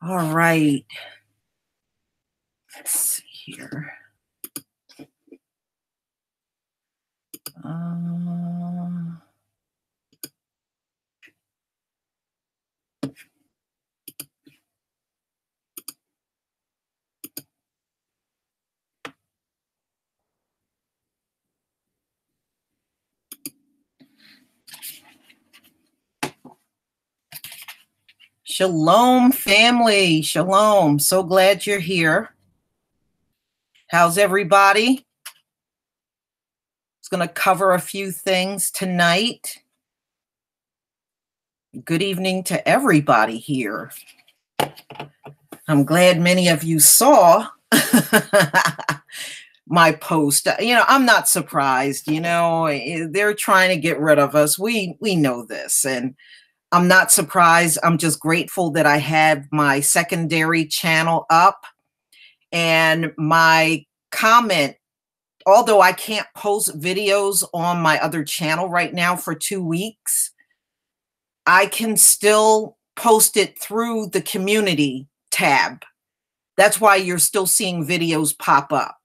All right. Let's see here. Shalom, family. Shalom. So glad you're here. How's everybody? It's going to cover a few things tonight. Good evening to everybody here. I'm glad many of you saw my post. You know, I'm not surprised. You know, they're trying to get rid of us. We know this, and I'm not surprised. I'm just grateful that I have my secondary channel up, and my comment, although I can't post videos on my other channel right now for 2 weeks, I can still post it through the community tab. That's why you're still seeing videos pop up.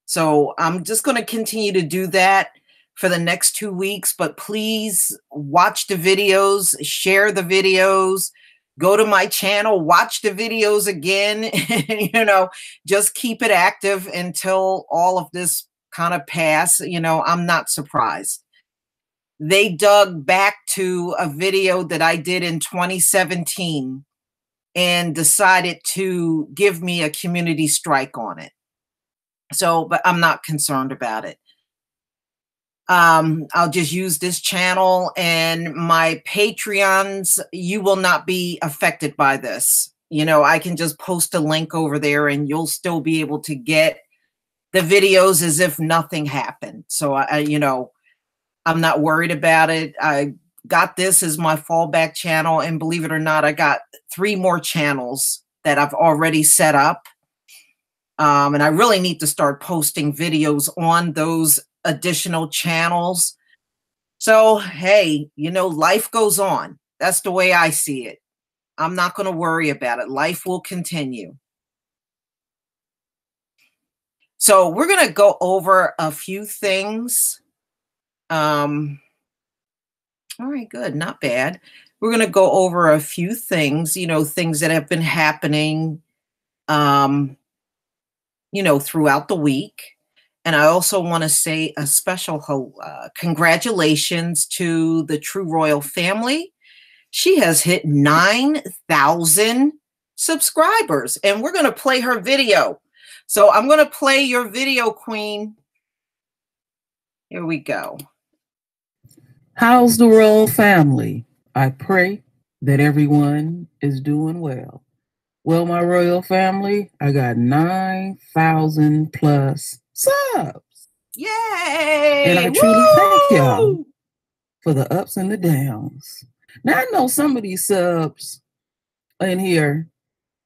So I'm just going to continue to do that for the next 2 weeks, but please watch the videos, share the videos, go to my channel, watch the videos again, you know, just keep it active until all of this kind of pass. You know, I'm not surprised. They dug back to a video that I did in 2017 and decided to give me a community strike on it. So, but I'm not concerned about it. I'll just use this channel, and my Patreons, you will not be affected by this. You know, I can just post a link over there and you'll still be able to get the videos as if nothing happened. So you know, I'm not worried about it. I got this as my fallback channel, and believe it or not, I got 3 more channels that I've already set up. And I really need to start posting videos on those additional channels. So, hey, you know, life goes on. That's the way I see it. I'm not going to worry about it. Life will continue. So we're going to go over a few things. All right, good. Not bad. We're going to go over a few things, you know, things that have been happening, you know, throughout the week. And I also want to say a special congratulations to the True Royal family. She has hit 9,000 subscribers, and we're going to play her video. So I'm going to play your video, Queen. Here we go. How's the royal family? I pray that everyone is doing well. Well, my royal family, I got 9,000 plus subs. Yay! And I truly thank y'all for the ups and the downs. Now, I know some of these subs in here,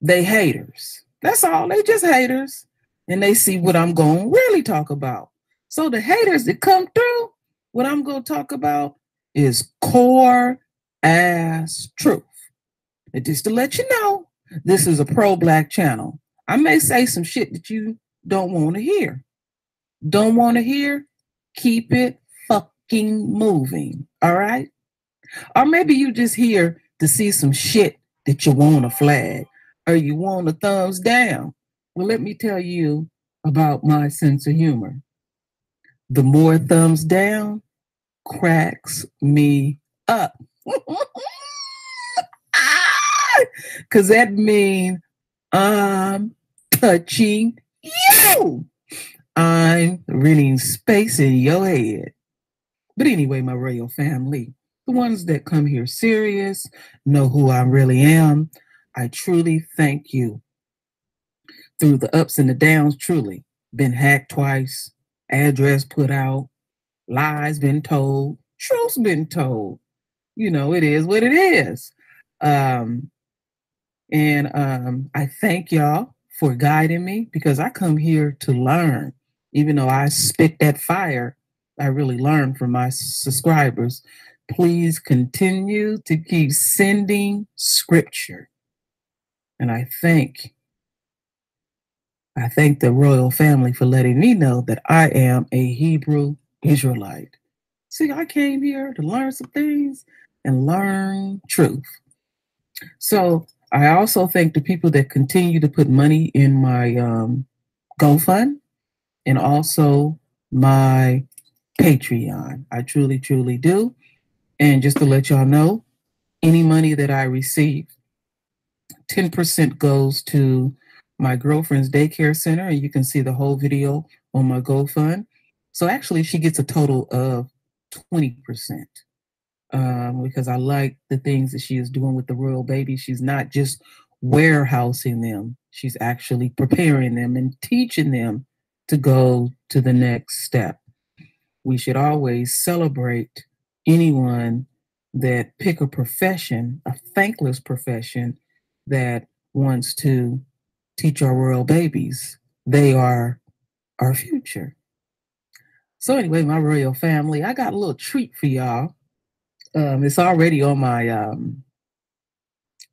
they haters. That's all. They just haters. And they see what I'm going to really talk about. So the haters that come through, what I'm going to talk about is core ass truth. And just to let you know, this is a pro-black channel. I may say some shit that you don't want to hear. Don't want to hear? Keep it fucking moving. All right? Or maybe you just here to see some shit that you want a flag or you want a thumbs down. Well, let me tell you about my sense of humor. The more thumbs down cracks me up. Because that means I'm touching you. I'm renting space in your head. But anyway, my royal family, the ones that come here serious, know who I really am, I truly thank you. Through the ups and the downs, truly. Been hacked twice, address put out, lies been told, truth's been told. You know, it is what it is. I thank y'all for guiding me because I come here to learn. Even though I spit that fire, I really learn from my subscribers. Please continue to keep sending scripture. And I thank the royal family for letting me know that I am a Hebrew Israelite. See, I came here to learn some things and learn truth. So I also thank the people that continue to put money in my GoFund and also my Patreon. I truly, truly do. And just to let y'all know, any money that I receive, 10% goes to my girlfriend's daycare center, and you can see the whole video on my GoFund. So actually, she gets a total of 20%. Because I like the things that she is doing with the royal baby. She's not just warehousing them. She's actually preparing them and teaching them to go to the next step. We should always celebrate anyone that pick a profession, a thankless profession that wants to teach our royal babies. They are our future. So anyway, my royal family, I got a little treat for y'all. It's already on my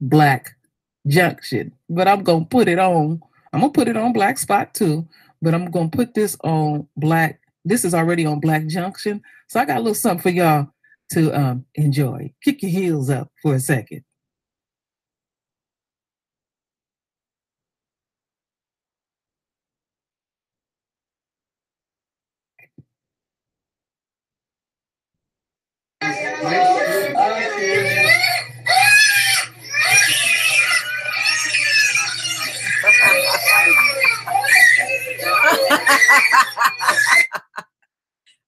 Black Junction, but I'm gonna put it on. I'm gonna put it on Black Spot too, but I'm gonna put this on Black. This is already on Black Junction, so I got a little something for y'all to enjoy. Kick your heels up for a second.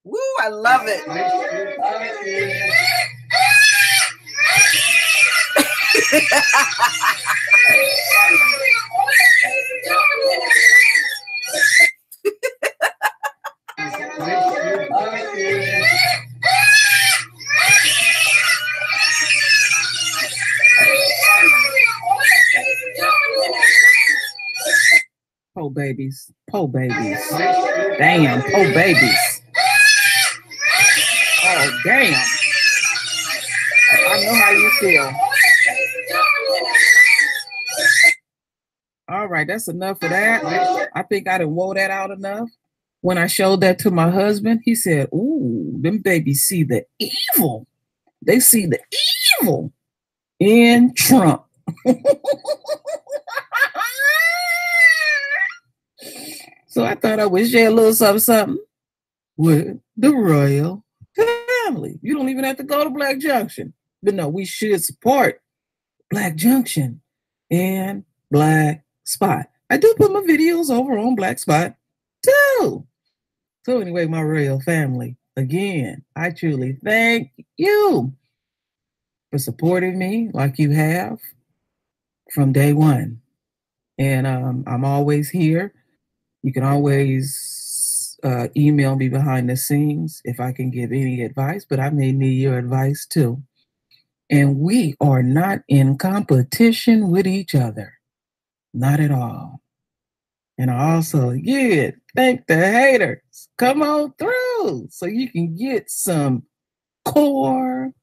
Woo, I love it. Po babies. Po babies. Damn, po babies. Oh, damn. I know how you feel. All right, that's enough of that. I think I done wore that out enough. When I showed that to my husband, he said, ooh, them babies see the evil. They see the evil in Trump. So I thought I would share a little something with the royal family. You don't even have to go to Black Junction. But no, we should support Black Junction and Black Spot. I do put my videos over on Black Spot too. So anyway, my royal family, again, I truly thank you for supporting me like you have from day one. And I'm always here. You can always email me behind the scenes if I can give any advice, but I may need your advice too. And we are not in competition with each other. Not at all. And I also, yeah, thank the haters. Come on through so you can get some core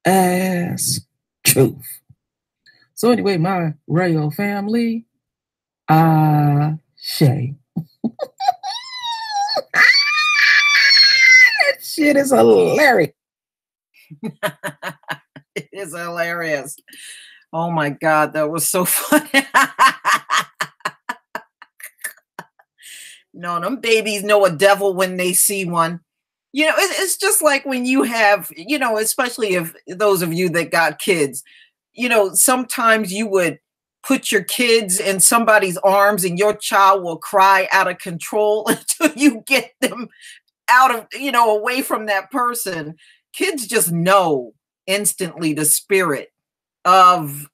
ass truth. So anyway, my royal family, Shay. That shit is hilarious. It is hilarious. Oh my God, that was so funny. No, them babies know a devil when they see one. You know, it's just like when you have, you know, especially if those of you that got kids, you know, sometimes you would put your kids in somebody's arms and your child will cry out of control until you get them out of, you know, away from that person. Kids just know instantly the spirit of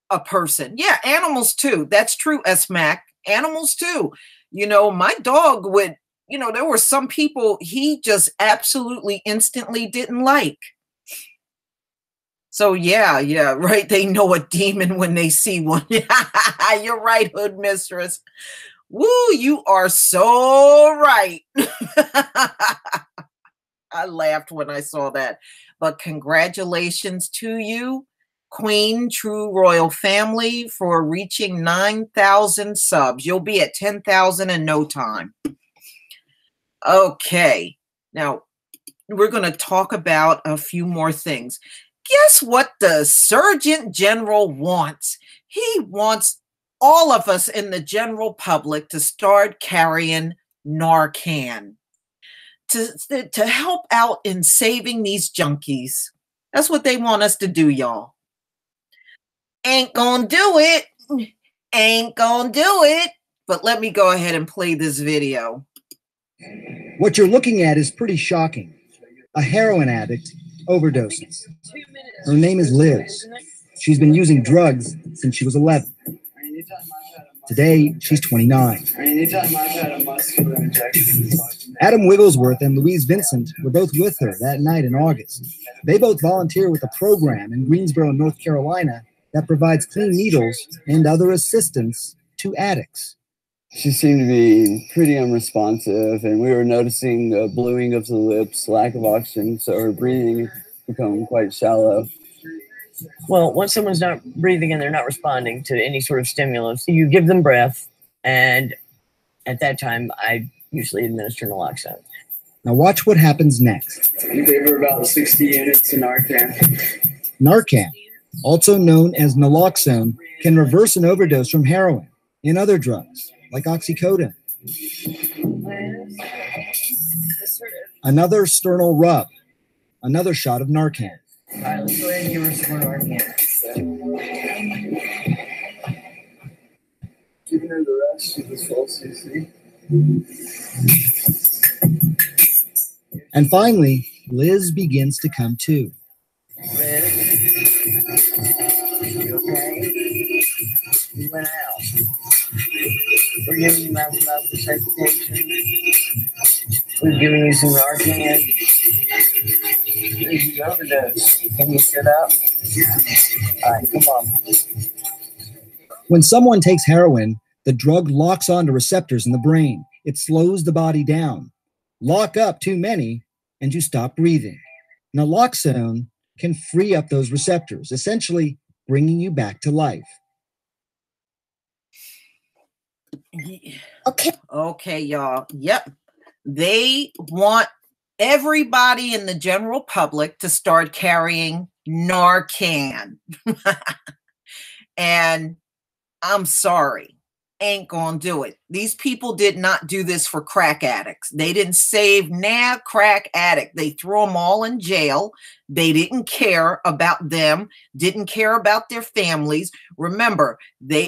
a person. Yeah, animals too. That's true, Smack. Animals too. You know, my dog would, you know, there were some people he just absolutely instantly didn't like. So yeah, right. They know a demon when they see one. You're right, Hood Mistress. Woo, you are so right. I laughed when I saw that. But congratulations to you, Queen True Royal Family, for reaching 9,000 subs. You'll be at 10,000 in no time. Okay, now we're going to talk about a few more things. Guess what the Surgeon General wants? He wants all of us in the general public to start carrying Narcan to help out in saving these junkies. That's what they want us to do, y'all. Ain't gonna do it. Ain't gonna do it. But let me go ahead and play this video. What you're looking at is pretty shocking. A heroin addict overdoses. Her name is Liz. She's been using drugs since she was 11. Today, she's 29. Adam Wigglesworth and Louise Vincent were both with her that night in August. They both volunteer with a program in Greensboro, North Carolina that provides clean needles and other assistance to addicts. She seemed to be pretty unresponsive, and we were noticing the bluing of the lips, lack of oxygen, so her breathing become quite shallow. Well, once someone's not breathing and they're not responding to any sort of stimulus, you give them breath, and at that time, I usually administer naloxone. Now watch what happens next. We gave her about 60 units of Narcan. Narcan, also known as naloxone, can reverse an overdose from heroin and other drugs, like oxycodone. Another sternal rub, another shot of Narcan. All right, let's go ahead and give her some more Narcan. Giving her the rest, she was full CC. And finally, Liz begins to come to. Liz, you okay? You went out. We're giving you mouth-to-mouth resuscitation. We're giving you some Narcan. This is overdose. Can you sit up? All right, come on. When someone takes heroin, the drug locks onto receptors in the brain. It slows the body down. Lock up too many, and you stop breathing. Naloxone can free up those receptors, essentially bringing you back to life. Okay, y'all. Yep. They want everybody in the general public to start carrying Narcan. And I'm sorry. ain't gonna do it. These people did not do this for crack addicts. They didn't save crack addict. They threw them all in jail. They didn't care about them, didn't care about their families. Remember,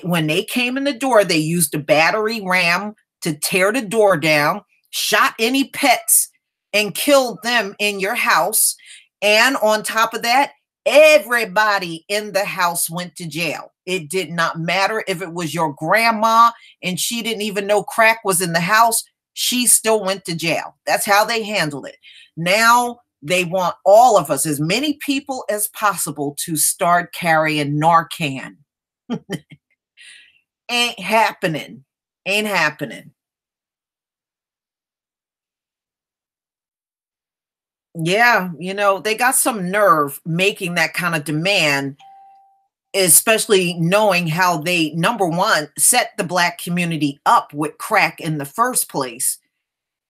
when they came in the door, they used a battery ram to tear the door down, shot any pets, and killed them in your house. And on top of that, everybody in the house went to jail. It did not matter if it was your grandma and she didn't even know crack was in the house. She still went to jail. That's how they handled it. Now they want all of us, as many people as possible, to start carrying Narcan. Ain't happening. Ain't happening. Yeah, they got some nerve making that kind of demand, especially knowing how they, number one, set the Black community up with crack in the first place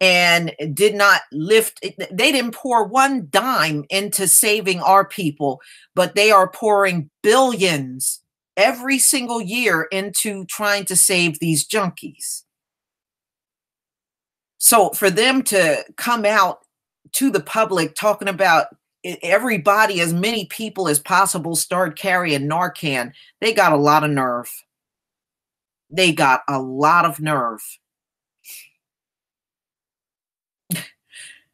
and did not lift. They didn't pour one dime into saving our people, but they are pouring billions every single year into trying to save these junkies. So for them to come out to the public talking about everybody, as many people as possible, start carrying Narcan, they got a lot of nerve. They got a lot of nerve.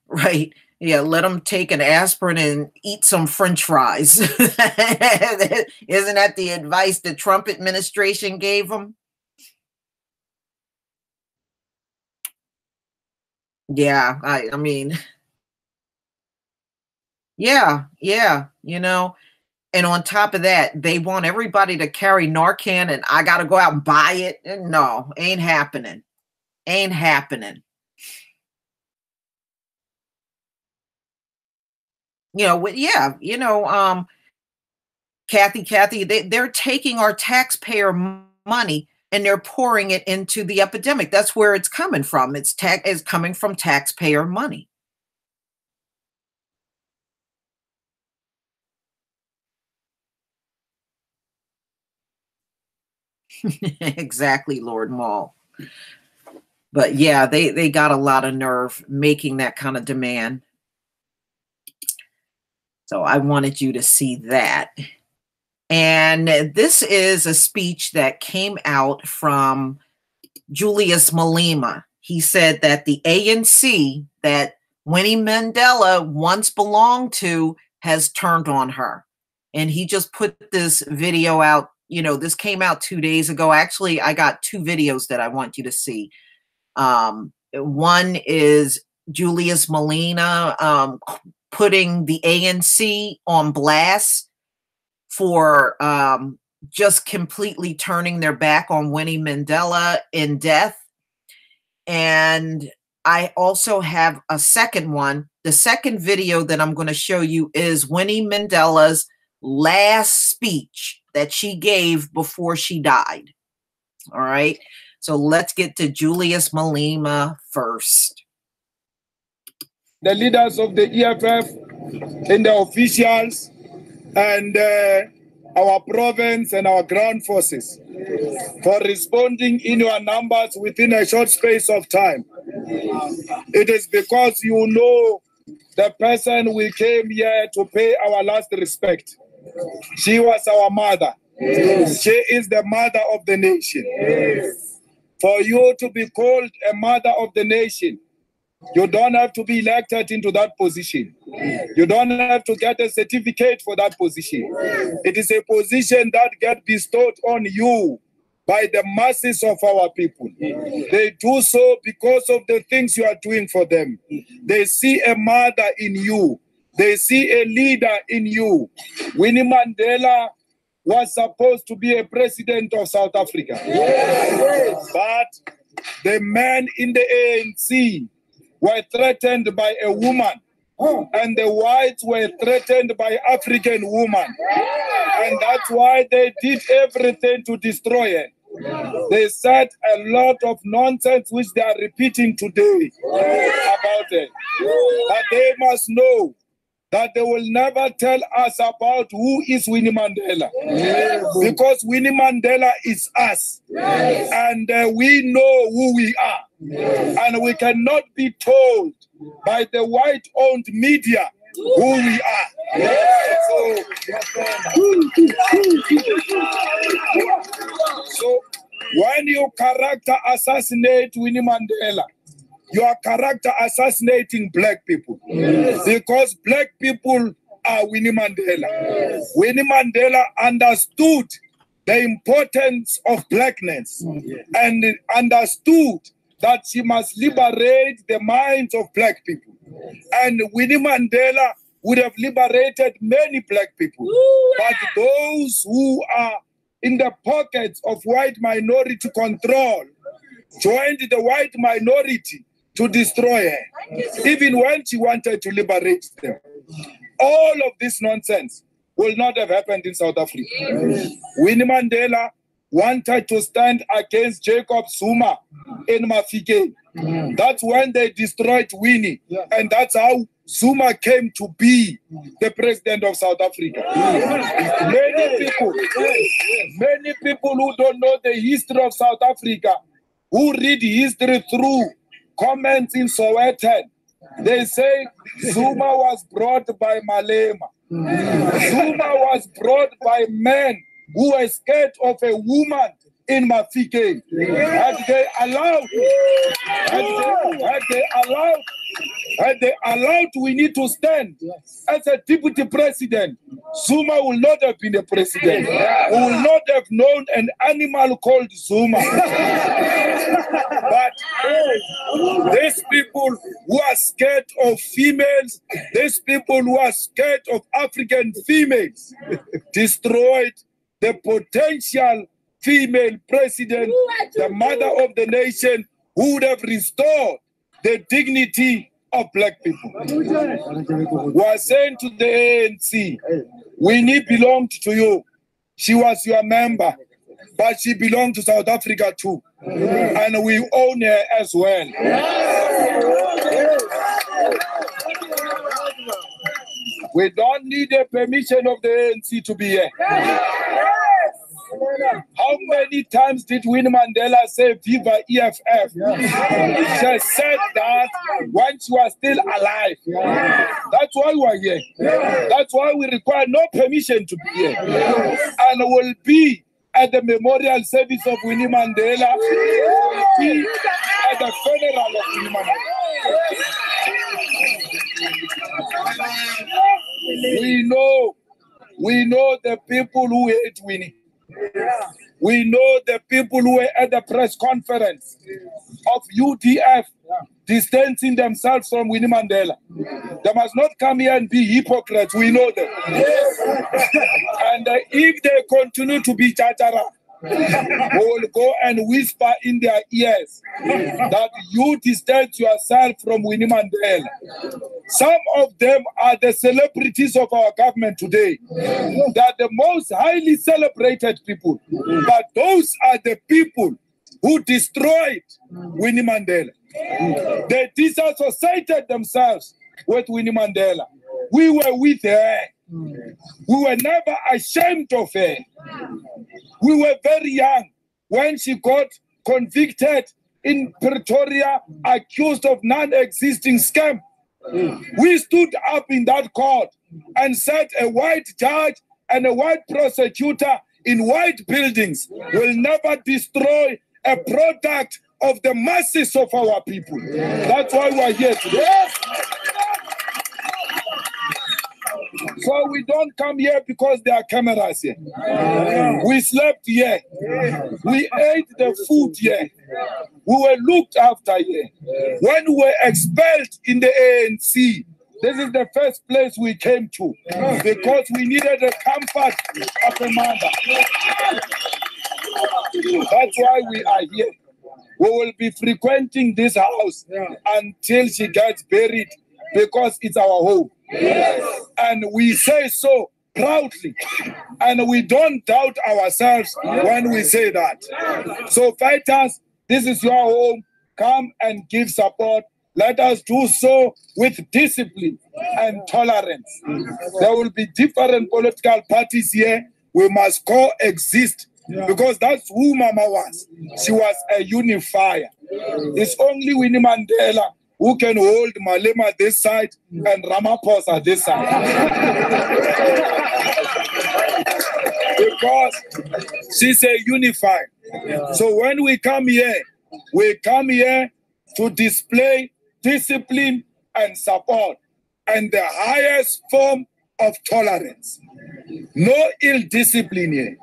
Right. Yeah, let them take an aspirin and eat some French fries. Isn't that the advice the Trump administration gave them? Yeah, I mean... Yeah. And on top of that, they want everybody to carry Narcan and I got to go out and buy it. No, ain't happening. Ain't happening. Kathy, they're taking our taxpayer money and they're pouring it into the epidemic. That's where it's coming from. It's coming from taxpayer money. Exactly, Lord Maul. But yeah, they got a lot of nerve making that kind of demand. So I wanted you to see that. And this is a speech that came out from Julius Malema. He said that the ANC that Winnie Mandela once belonged to has turned on her. And he just put this video out. This came out 2 days ago. Actually, I got two videos that I want you to see. One is Julius Malema putting the ANC on blast for just completely turning their back on Winnie Mandela in death. And I also have a second one. The second video that I'm going to show you is Winnie Mandela's last speech that she gave before she died. All right. So let's get to Julius Malema first. The leaders of the EFF and the officials and our province and our ground forces for responding in your numbers within a short space of time. It is because you know the person we came here to pay our last respect. She was our mother. Yes. She is the mother of the nation. Yes. For you to be called a mother of the nation, you don't have to be elected into that position. You don't have to get a certificate for that position. It is a position that gets bestowed on you by the masses of our people. They do so because of the things you are doing for them. They see a mother in you. They see a leader in you. Winnie Mandela was supposed to be a president of South Africa. Yes. But the men in the ANC were threatened by a woman, and the whites were threatened by African women. And that's why they did everything to destroy it. They said a lot of nonsense which they are repeating today about it. But they must know that they will never tell us about who is Winnie Mandela. Because Winnie Mandela is us. And we know who we are. And we cannot be told by the white-owned media who we are. So when you character assassinate Winnie Mandela, you are character assassinating black people. Because black people are Winnie Mandela. Winnie Mandela understood the importance of blackness and understood that she must liberate the minds of black people. And Winnie Mandela would have liberated many black people. But those who are in the pockets of white minority control joined the white minority to destroy her, even when she wanted to liberate them. All of this nonsense will not have happened in South Africa. Winnie Mandela wanted to stand against Jacob Zuma in Mafike. That's when they destroyed Winnie, and that's how Zuma came to be the president of South Africa. Many people who don't know the history of South Africa, who read history through comments in Sowetan, they say Zuma was brought by Malema. Zuma was brought by men who were scared of a woman in Mafike. Had they allowed Winnie to stand as a deputy president, Zuma will not have been a president. We will not have known an animal called Zuma. But these people who are scared of females, these people who are scared of African females, destroyed the potential female president, the mother of the nation, who would have restored the dignity of black people. We are saying to the ANC, Winnie belonged to you. She was your member, but she belonged to South Africa too. And we own her as well. We don't need a permission of the ANC to be here. How many times did Winnie Mandela say Viva EFF? She said that when she was still alive. That's why we are here. That's why we require no permission to be here. And will be at the memorial service of Winnie Mandela. Will be at the funeral of Winnie Mandela. We know the people who hate Winnie. We know the people who were at the press conference of UDF distancing themselves from Winnie Mandela. They must not come here and be hypocrites. We know them. And if they continue to be chachara, we will go and whisper in their ears that you distance yourself from Winnie Mandela. Some of them are the celebrities of our government today. They are the most highly celebrated people. But those are the people who destroyed Winnie Mandela. They disassociated themselves with Winnie Mandela. We were with her. We were never ashamed of her. We were very young when she got convicted in Pretoria, accused of non-existing scam. We stood up in that court and said a white judge and a white prosecutor in white buildings will never destroy a product of the masses of our people. That's why we're here today. So we don't come here because there are cameras here. We slept here. We ate the food here. We were looked after here. When we were expelled in the ANC, this is the first place we came to because we needed the comfort of a mother. That's why we are here. We will be frequenting this house until she gets buried because it's our home. And we say so proudly. And we don't doubt ourselves when we say that. So fighters, this is your home. Come and give support. let us do so with discipline and tolerance. There will be different political parties here. We must coexist because that's who Mama was. She was a unifier. It's only Winnie Mandela who can hold Malema this side and Ramaphosa this side. Because she's a unifier. So when we come here to display discipline and support and the highest form of tolerance. No ill discipline here.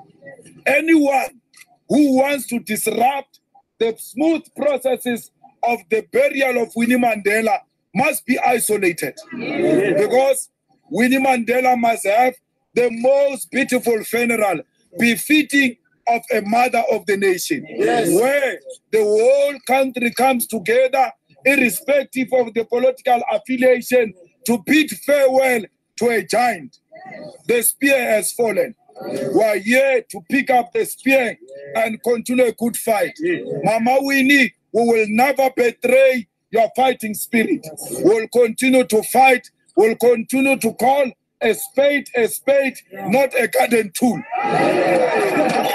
Anyone who wants to disrupt the smooth processes of the burial of Winnie Mandela must be isolated. Because Winnie Mandela must have the most beautiful funeral befitting of a mother of the nation, where the whole country comes together, irrespective of the political affiliation, to bid farewell to a giant. The spear has fallen. We are here to pick up the spear and continue a good fight. Mama Winnie, we will never betray your fighting spirit. We'll continue to fight. We'll continue to call a spade, not a garden tool.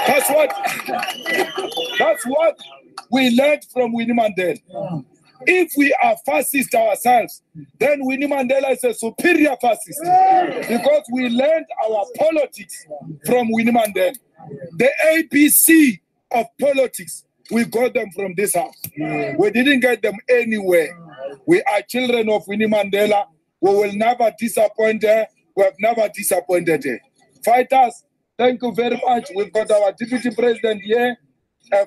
That's what we learned from Winnie Mandela. If we are fascist ourselves, then Winnie Mandela is a superior fascist because we learned our politics from Winnie Mandela. The ABC of politics, we got them from this house. We didn't get them anywhere. We are children of Winnie Mandela. We will never disappoint her. We have never disappointed her. Fighters, thank you very much. We've got our Deputy President here.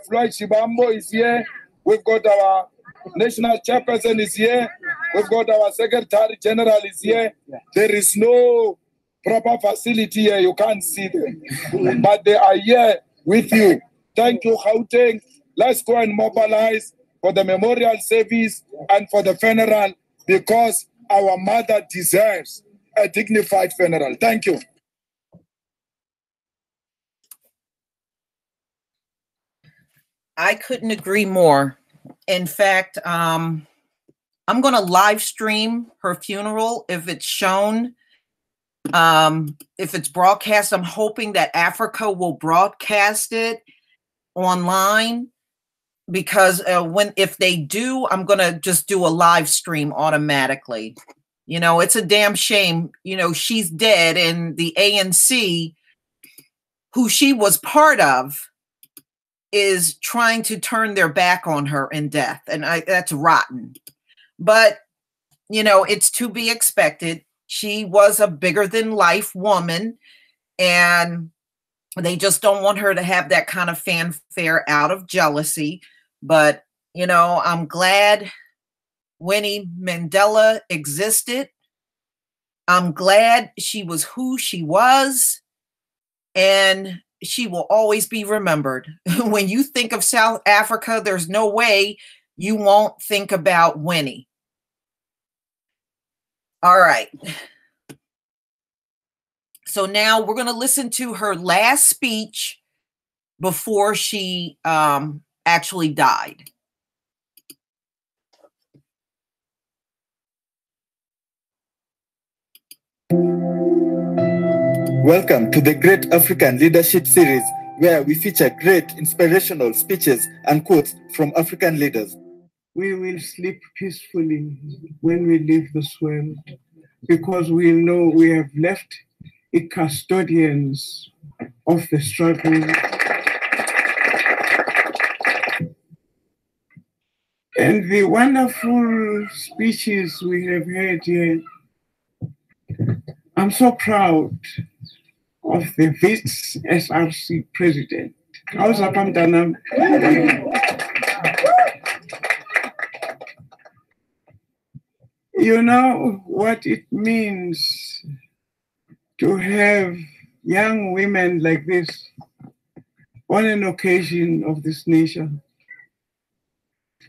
Floyd Shibambo is here. We've got our National Chairperson is here. We've got our Secretary General is here. There is no proper facility here. You can't see them. But they are here with you. Thank you, Gauteng. Let's go and mobilize for the memorial service and for the funeral because our mother deserves a dignified funeral. Thank you. I couldn't agree more. In fact, I'm going to live stream her funeral if it's shown. If it's broadcast, I'm hoping that Africa will broadcast it online because if they do, I'm going to just do a live stream automatically. You know, it's a damn shame. You know, she's dead and the ANC, who she was part of, is trying to turn their back on her in death. And that's rotten. But, you know, it's to be expected. She was a bigger than life woman and they just don't want her to have that kind of fanfare out of jealousy. But, you know, I'm glad Winnie Mandela existed. I'm glad she was who she was. And she will always be remembered. When you think of South Africa, there's no way you won't think about Winnie. All right. So now we're going to listen to her last speech before she actually died. Welcome to the Great African Leadership Series, where we feature great inspirational speeches and quotes from African leaders. We will sleep peacefully when we leave this world because we know we have left a custodians of the struggle. And the wonderful speeches we have heard here, I'm so proud of the Vice SRC president. You know what it means to have young women like this on an occasion of this nation.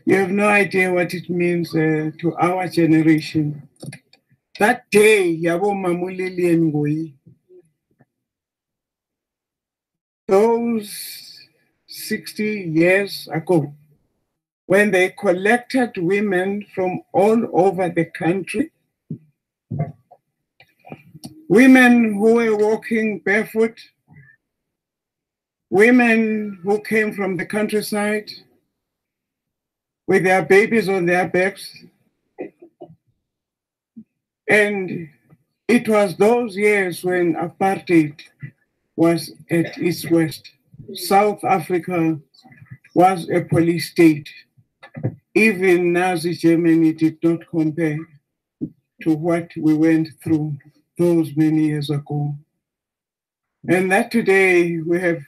You have no idea what it means to our generation. That day, Yabo Mamulili and Ngoi, those 60 years ago, when they collected women from all over the country, women who were walking barefoot, women who came from the countryside with their babies on their backs. And it was those years when apartheid was at its worst. South Africa was a police state. Even Nazi Germany did not compare to what we went through those many years ago. And that today we have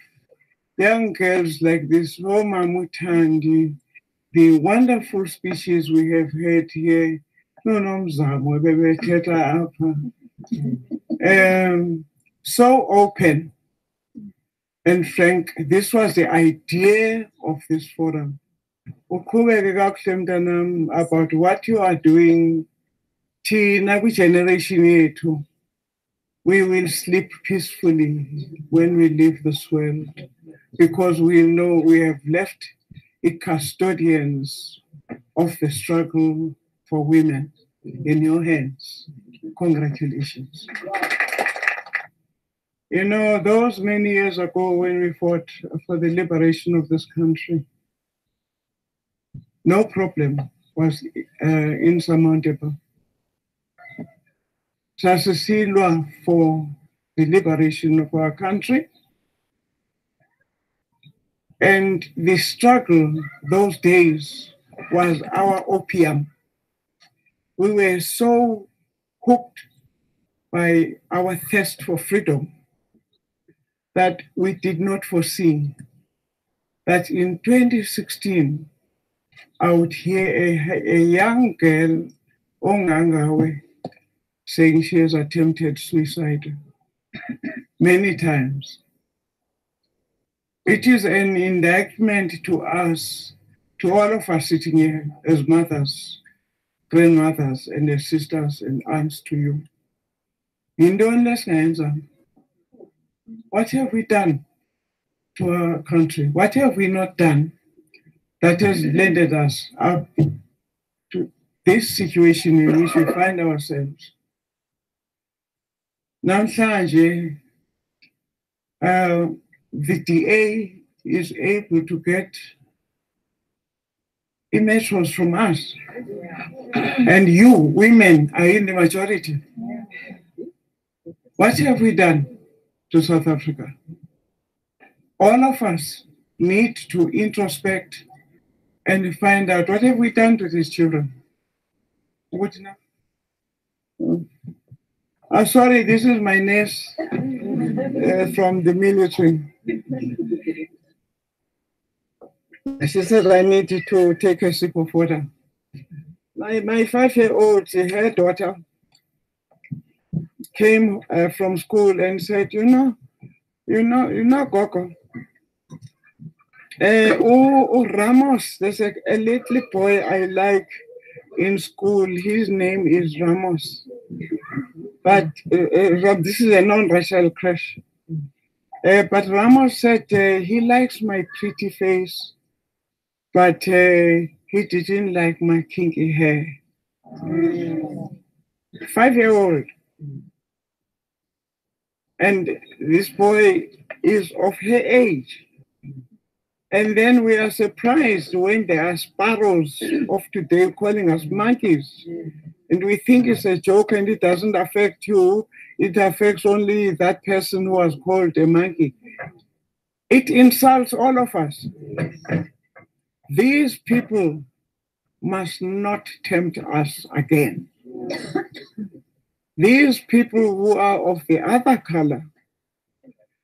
young girls like this, Roma Mutandi, the wonderful speeches we have heard here, so open and frank. This was the idea of this forum. About what you are doing, generation too. We will sleep peacefully when we leave this world, because we know we have left the custodians of the struggle for women in your hands. Congratulations. You know, those many years ago when we fought for the liberation of this country, no problem was insurmountable. Sasasilwa for the liberation of our country. And the struggle those days was our opium. We were so hooked by our thirst for freedom that we did not foresee that in 2016, I would hear a young girl, Ongangawe, saying she has attempted suicide many times. It is an indictment to us, to all of us sitting here as mothers, grandmothers, and as sisters and aunts to you. What have we done to our country? What have we not done that has landed us up to this situation in which we find ourselves? Namhlanje, the DA is able to get images from us. And you, women, are in the majority. What have we done to South Africa? All of us need to introspect and find out, what have we done to these children? What now? Sorry, this is my niece from the military. She said I needed to take a sip of water. My 5-year-old, her daughter, came from school and said, you know, Gogo, Ramos, there's a little boy I like in school. His name is Ramos. But this is a non-racial crush. But Ramos said he likes my pretty face, but he didn't like my kinky hair. 5-year-old. And this boy is of her age. And then we are surprised when there are sparrows of today calling us monkeys. And we think it's a joke and it doesn't affect you. It affects only that person who was called a monkey. It insults all of us. These people must not tempt us again. These people who are of the other color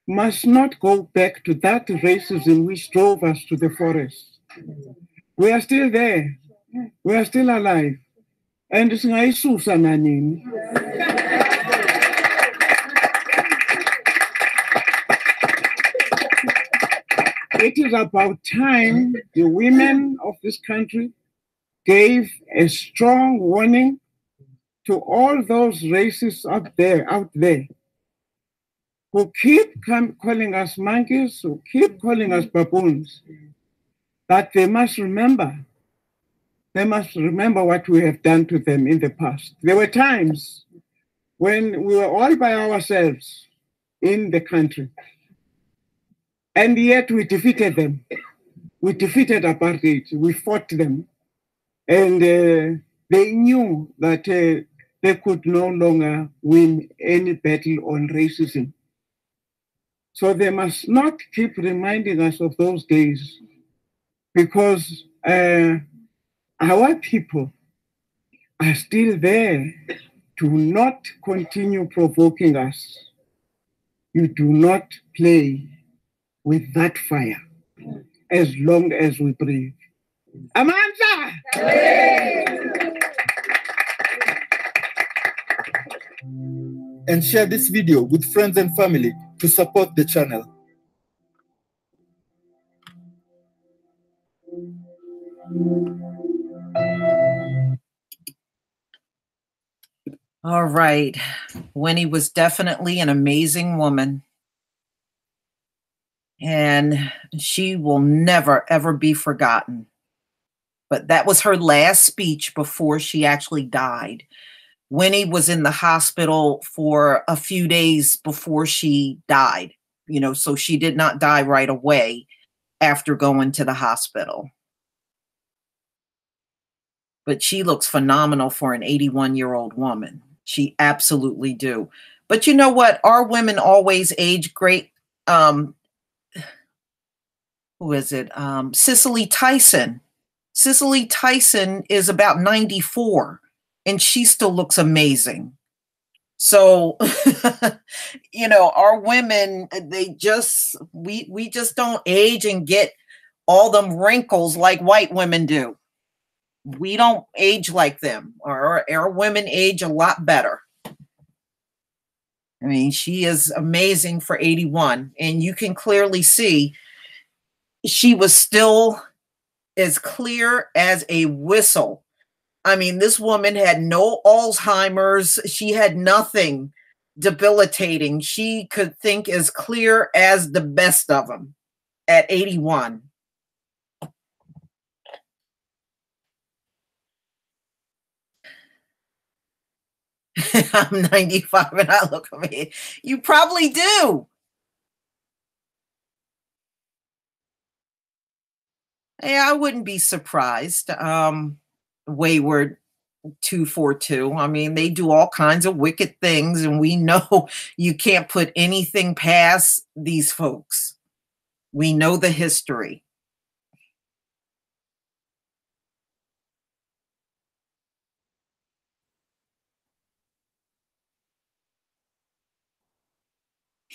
must not go back to that racism which drove us to the forest. We are still there. We are still alive. And it's it is about time the women of this country gave a strong warning to all those racists out there, who keep calling us monkeys, who keep calling us baboons, that they must remember they must remember what we have done to them in the past. There were times when we were all by ourselves in the country, and yet we defeated them. We defeated apartheid. We fought them, and they knew that they could no longer win any battle on racism. So they must not keep reminding us of those days, because our people are still there. Do not continue provoking us. You do not play with that fire as long as we breathe. Amandla! And share this video with friends and family to support the channel. All right. Winnie was definitely an amazing woman. And she will never, ever be forgotten. But that was her last speech before she actually died. Winnie was in the hospital for a few days before she died, you know, so she did not die right away after going to the hospital. But she looks phenomenal for an 81-year-old woman. She absolutely do. But you know what? Our women always age great. Who is it? Cicely Tyson. Cicely Tyson is about 94 and she still looks amazing. So, you know, our women, they just, we just don't age and get all them wrinkles like white women do. We don't age like them. Our women age a lot better. I mean, she is amazing for 81, and you can clearly see she was still as clear as a whistle. I mean, this woman had no Alzheimer's. She had nothing debilitating. She could think as clear as the best of them at 81. I'm 95 and I look amazing. You probably do. Yeah, I wouldn't be surprised. Wayward 242. I mean, they do all kinds of wicked things, and we know you can't put anything past these folks. We know the history.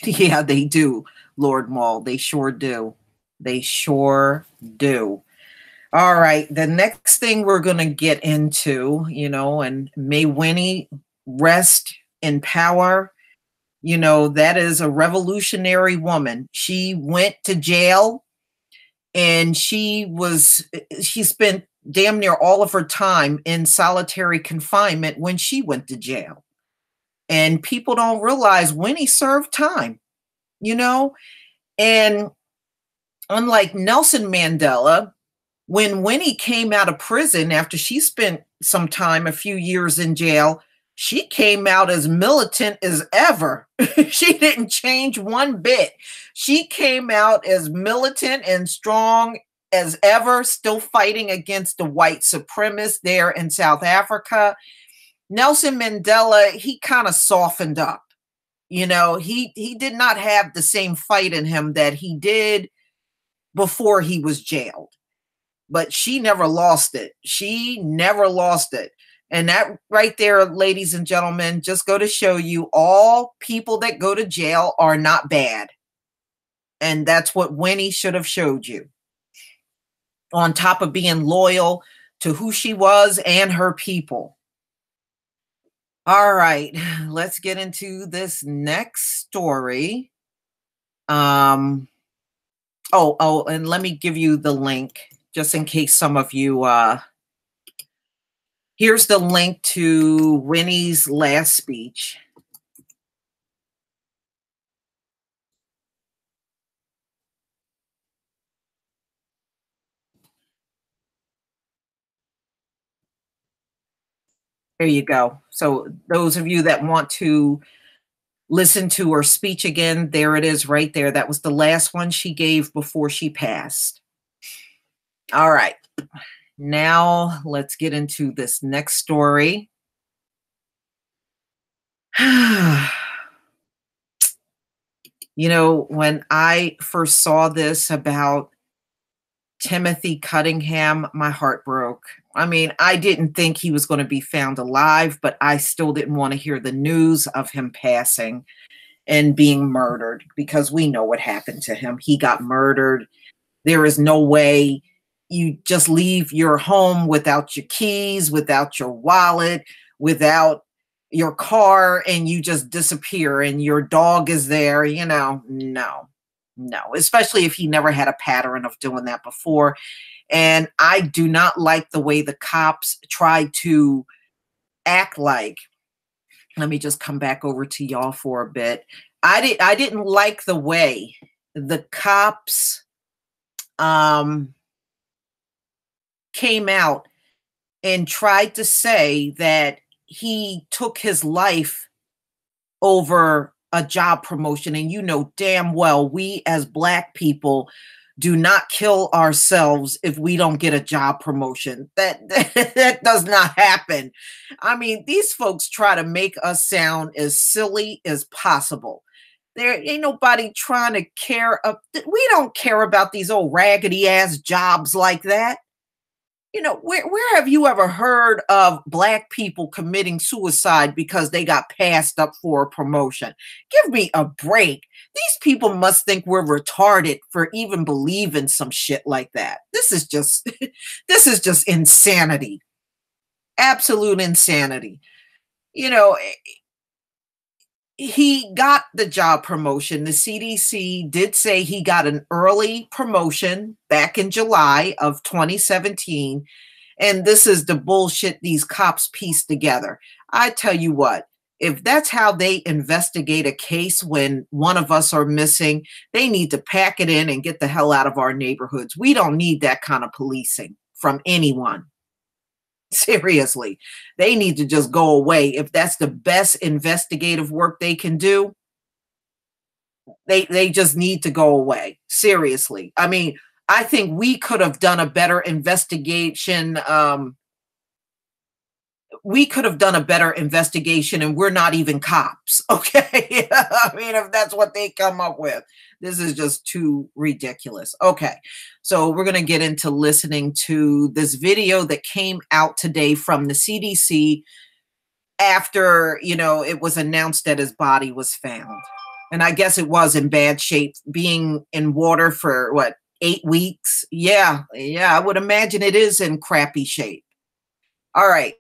Yeah, they do, Lord Maul. They sure do. They sure do. All right. The next thing we're going to get into, you know, and may Winnie rest in power. You know, that is a revolutionary woman. She went to jail and she spent damn near all of her time in solitary confinement when she went to jail. And people don't realize Winnie served time, you know, and unlike Nelson Mandela, when Winnie came out of prison after she spent some time, a few years in jail, she came out as militant as ever. She didn't change one bit. She came out as militant and strong as ever, still fighting against the white supremacists there in South Africa. Nelson Mandela, he kind of softened up. You know, he did not have the same fight in him that he did before he was jailed. But she never lost it. She never lost it. And that right there, ladies and gentlemen, just go to show you all people that go to jail are not bad. And that's what Winnie should have showed you. On top of being loyal to who she was and her people. All right, let's get into this next story. And let me give you the link just in case some of you here's the link to Winnie's last speech. There you go. So those of you that want to listen to her speech again, there it is right there. That was the last one she gave before she passed. All right. Now let's get into this next story. You know, when I first saw this about Timothy Cunningham, my heart broke. I mean, I didn't think he was going to be found alive, but I still didn't want to hear the news of him passing and being murdered, because we know what happened to him. He got murdered. There is no way you just leave your home without your keys, without your wallet, without your car, and you just disappear and your dog is there. You know, no, especially if he never had a pattern of doing that before. And I do not like the way the cops tried to act like, let me just come back over to y'all for a bit. I didn't like the way the cops came out and tried to say that he took his life over a job promotion. And you know damn well we as Black people do not kill ourselves if we don't get a job promotion. That does not happen. I mean, these folks try to make us sound as silly as possible. There ain't nobody trying to care. We don't care about these old raggedy ass jobs like that. You know, where have you ever heard of Black people committing suicide because they got passed up for a promotion? Give me a break. These people must think we're retarded for even believing some shit like that. This is just insanity. Absolute insanity. You know, he got the job promotion. The CDC did say he got an early promotion back in July of 2017. And this is the bullshit these cops pieced together. I tell you what, if that's how they investigate a case when one of us are missing, they need to pack it in and get the hell out of our neighborhoods. We don't need that kind of policing from anyone. Seriously, they need to just go away. If that's the best investigative work they can do, they just need to go away. Seriously. I mean, I think we could have done a better investigation. We could have done a better investigation, and we're not even cops. Okay. I mean, if that's what they come up with, this is just too ridiculous. Okay. So we're going to get into listening to this video that came out today from the CDC after, you know, it was announced that his body was found. And I guess it was in bad shape, being in water for what, 8 weeks? Yeah, I would imagine it is in crappy shape. All right.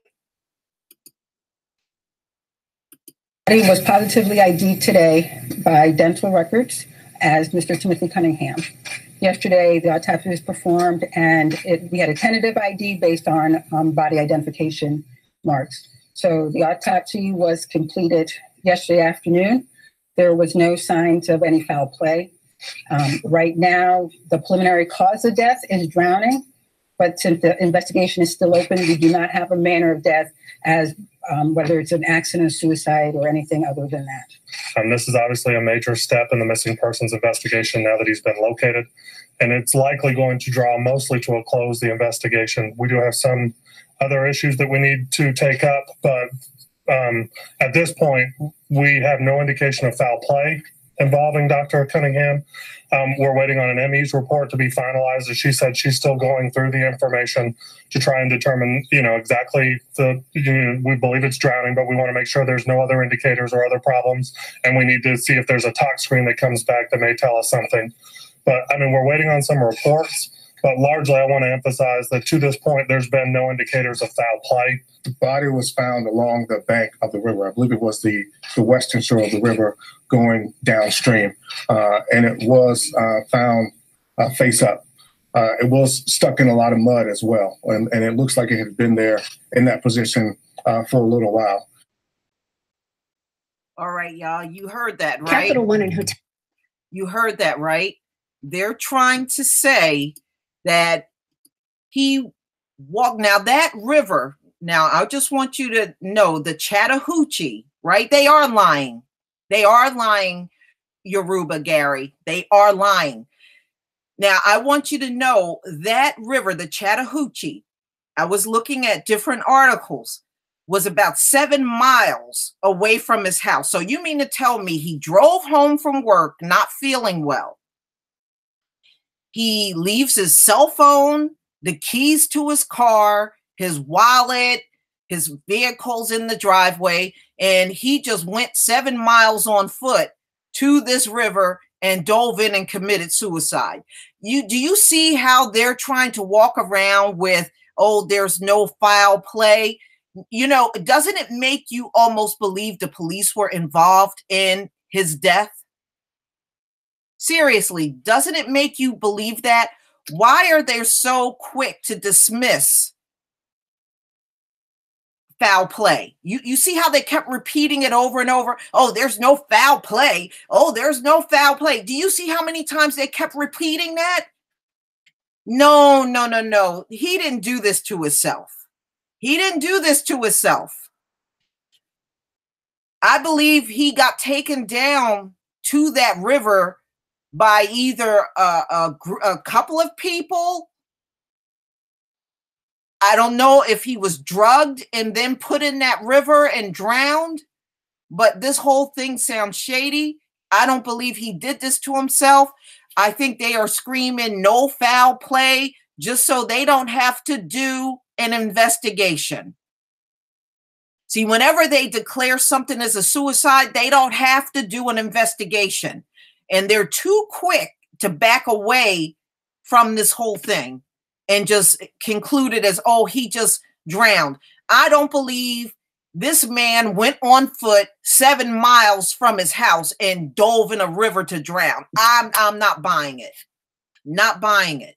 He was positively ID'd today by dental records as Mr. Timothy Cunningham. Yesterday, the autopsy was performed, and we had a tentative ID based on body identification marks. So the autopsy was completed yesterday afternoon. There was no signs of any foul play. Right now, the preliminary cause of death is drowning, but since the investigation is still open, we do not have a manner of death as whether it's an accident, suicide, or anything other than that. This is obviously a major step in the missing persons investigation now that he's been located, and it's likely going to draw mostly to a close the investigation. We do have some other issues that we need to take up, but at this point, we have no indication of foul play involving Dr. Cunningham. We're waiting on an ME's report to be finalized. As she said, she's still going through the information to try and determine, exactly we believe it's drowning, but we want to make sure there's no other indicators or other problems. And we need to see if there's a tox screen that comes back that may tell us something. But we're waiting on some reports, but largely I want to emphasize that to this point, there's been no indicators of foul play. The body was found along the bank of the river. I believe it was the western shore of the river going downstream. And it was found face up. It was stuck in a lot of mud as well. And it looks like it had been there in that position for a little while. All right, y'all. You heard that, right? Capital One and Hotel. You heard that, right? They're trying to say that he walked. Now, that river, Now, I just want you to know the Chattahoochee, right? They are lying. They are lying, Yoruba Gary. They are lying. Now, I want you to know that river, the Chattahoochee, I was looking at different articles, was about 7 miles away from his house. So you mean to tell me he drove home from work not feeling well? He leaves his cell phone, the keys to his car, his wallet, his vehicles in the driveway, and he just went 7 miles on foot to this river and dove in and committed suicide. Do you see how they're trying to walk around with, oh, there's no foul play? You know, doesn't it make you almost believe the police were involved in his death? Seriously, doesn't it make you believe that? Why are they so quick to dismiss foul play? You see how they kept repeating it over and over? Oh, there's no foul play. Oh, there's no foul play. Do you see how many times they kept repeating that? No, no, no, no. He didn't do this to himself. He didn't do this to himself. I believe he got taken down to that river by either a couple of people. I don't know if he was drugged and then put in that river and drowned, but this whole thing sounds shady. I don't believe he did this to himself. I think they are screaming no foul play just so they don't have to do an investigation. See, whenever they declare something as a suicide, they don't have to do an investigation. And they're too quick to back away from this whole thing and just conclude it as, oh, he just drowned. I don't believe this man went on foot 7 miles from his house and dove in a river to drown. I'm not buying it. Not buying it.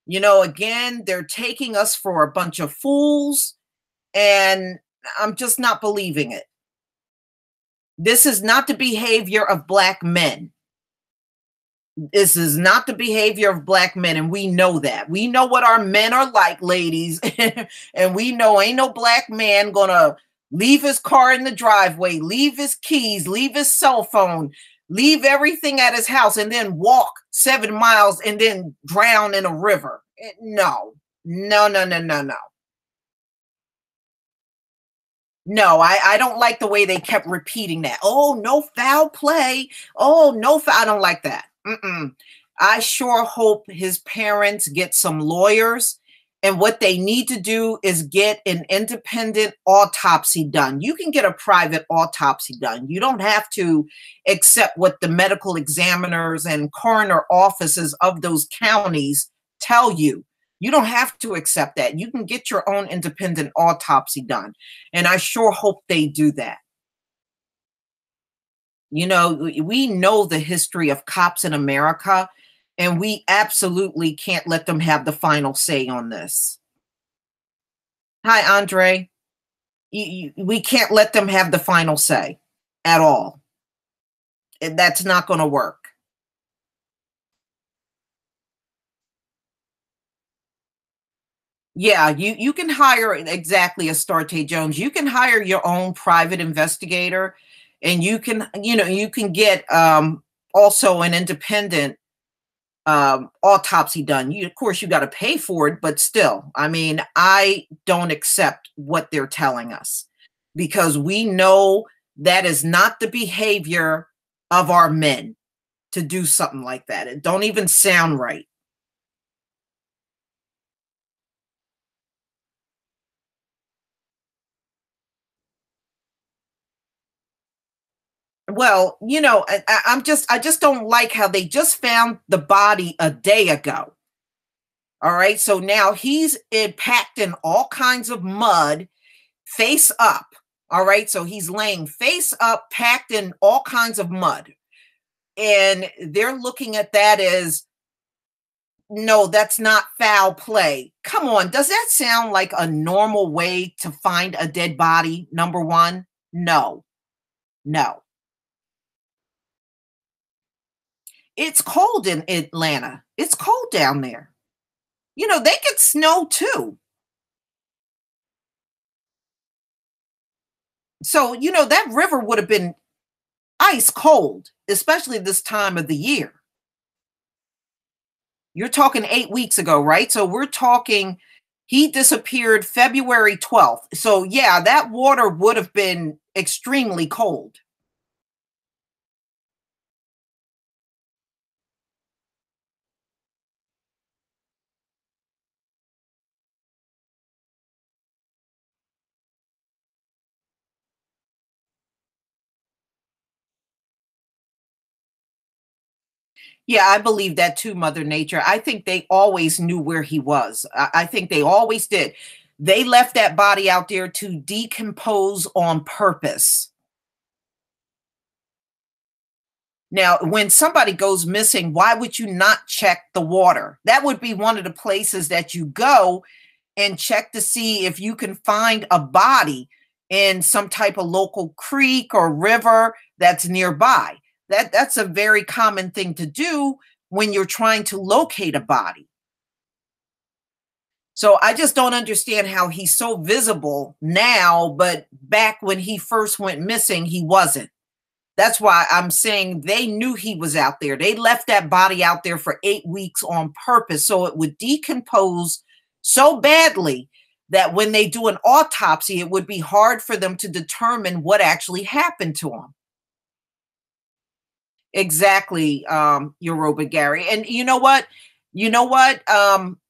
You know, again, they're taking us for a bunch of fools, and I'm just not believing it. This is not the behavior of Black men. This is not the behavior of Black men, and we know that. We know what our men are like, ladies, and we know ain't no Black man gonna leave his car in the driveway, leave his keys, leave his cell phone, leave everything at his house, and then walk 7 miles and then drown in a river. No, no, no, no, no, no. No, I don't like the way they kept repeating that. Oh, no foul play. Oh, no foul. I don't like that. I sure hope his parents get some lawyers, and what they need to do is get an independent autopsy done. You can get a private autopsy done. You don't have to accept what the medical examiners and coroner offices of those counties tell you. You don't have to accept that. You can get your own independent autopsy done. And I sure hope they do that. You know, we know the history of cops in America, and we absolutely can't let them have the final say on this. Hi, Andre. We can't let them have the final say at all. That's not going to work. Yeah, you can hire exactly Astarte Jones. You can hire your own private investigator, and you can, you can get also an independent autopsy done. Of course, you got to pay for it, but still, I mean, I don't accept what they're telling us, because we know that is not the behavior of our men to do something like that. It don't even sound right. Well, I just don't like how they just found the body a day ago. All right. So now he's packed in all kinds of mud, face up. All right. So he's laying face up, packed in all kinds of mud. And they're looking at that as, no, that's not foul play. Come on. Does that sound like a normal way to find a dead body? Number one? No. No. It's cold in Atlanta. It's cold down there. They get snow too. So, that river would have been ice cold, especially this time of the year. You're talking 8 weeks ago, right? So we're talking, he disappeared February 12th. So, yeah, that water would have been extremely cold. Yeah, I believe that too, Mother Nature. I think they always knew where he was. I think they always did. They left that body out there to decompose on purpose. Now, when somebody goes missing, why would you not check the water? That would be one of the places that you go and check to see if you can find a body in some type of local creek or river that's nearby. That's a very common thing to do when you're trying to locate a body. So I just don't understand how he's so visible now, but back when he first went missing, he wasn't. That's why I'm saying they knew he was out there. They left that body out there for 8 weeks on purpose so it would decompose so badly that when they do an autopsy, it would be hard for them to determine what actually happened to him. Exactly, Yoruba Gary. And you know what?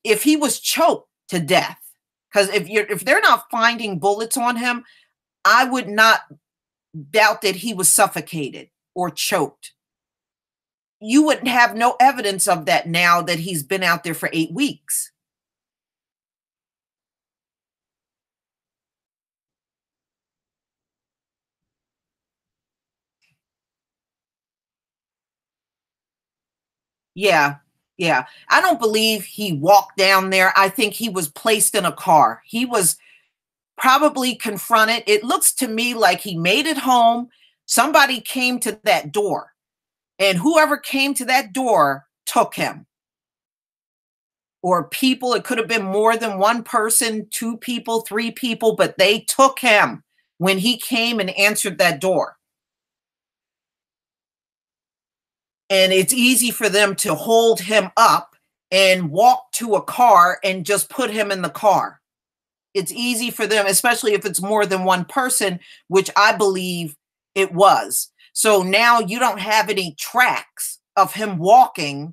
If he was choked to death, because if they're not finding bullets on him, I would not doubt that he was suffocated or choked. You wouldn't have no evidence of that now that he's been out there for 8 weeks. Yeah, yeah. I don't believe he walked down there. I think he was placed in a car. He was probably confronted. It looks to me like he made it home. Somebody came to that door, and whoever came to that door took him. Or people, it could have been more than one person, two people, three people, but they took him when he came and answered that door. And it's easy for them to hold him up and walk to a car and just put him in the car. It's easy for them, especially if it's more than one person, which I believe it was. So now you don't have any tracks of him walking,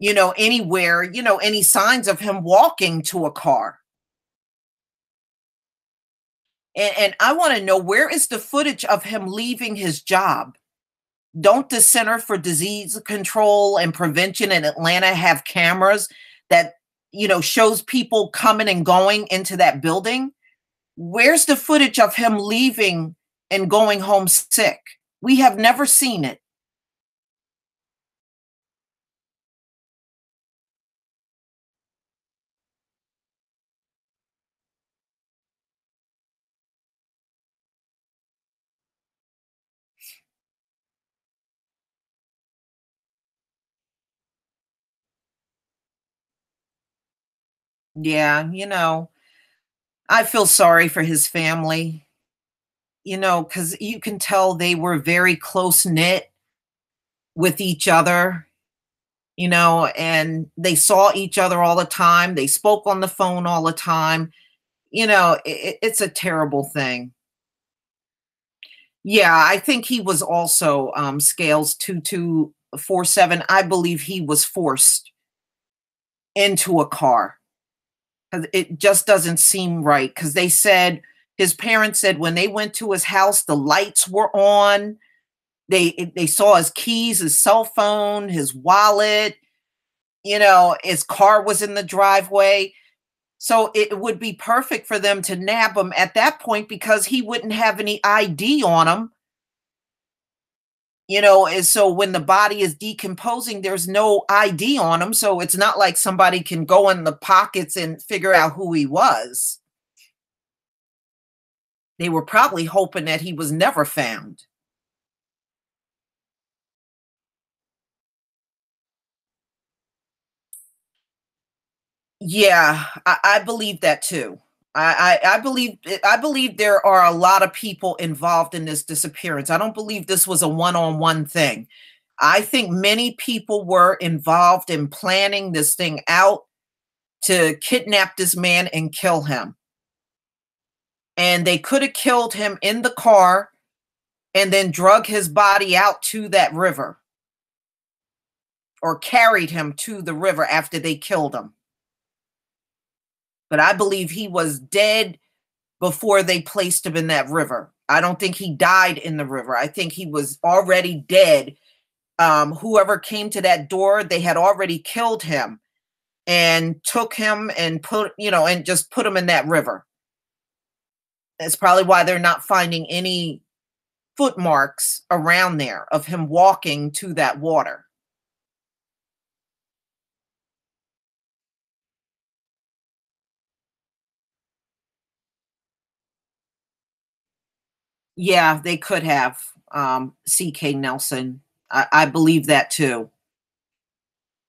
anywhere, any signs of him walking to a car. And I want to know, where is the footage of him leaving his job? Don't the Center for Disease Control and Prevention in Atlanta have cameras that, shows people coming and going into that building? Where's the footage of him leaving and going home sick? We have never seen it. Yeah, I feel sorry for his family, because you can tell they were very close knit with each other, and they saw each other all the time. They spoke on the phone all the time. It's a terrible thing. Yeah, I think he was also scales 2247. I believe he was forced into a car because it just doesn't seem right. Because his parents said when they went to his house, the lights were on. They saw his keys, his cell phone, his wallet. His car was in the driveway. So it would be perfect for them to nab him at that point because he wouldn't have any ID on him. And so when the body is decomposing, there's no ID on him. So it's not like somebody can go in the pockets and figure out who he was. They were probably hoping that he was never found. Yeah, I believe that too. I believe there are a lot of people involved in this disappearance. I don't believe this was a one-on-one thing. I think many people were involved in planning this thing out to kidnap this man and kill him. And they could have killed him in the car and then drug his body out to that river, or carried him to the river after they killed him. But I believe he was dead before they placed him in that river. I don't think he died in the river. I think he was already dead. Whoever came to that door, they had already killed him and took him and and just put him in that river. That's probably why they're not finding any footmarks around there of him walking to that water. Yeah, they could have, C.K. Nelson. I believe that too.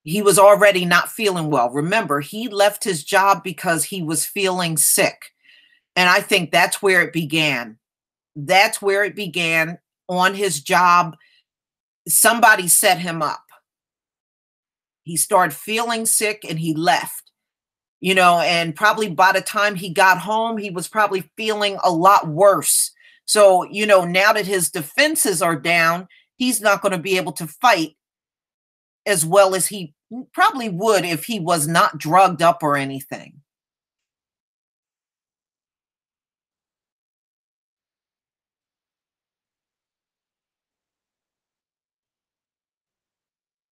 He was already not feeling well. Remember, he left his job because he was feeling sick. And I think that's where it began. That's where it began, on his job. Somebody set him up. He started feeling sick and he left. And probably by the time he got home, he was probably feeling a lot worse. So, now that his defenses are down, he's not going to be able to fight as well as he probably would if he was not drugged up or anything.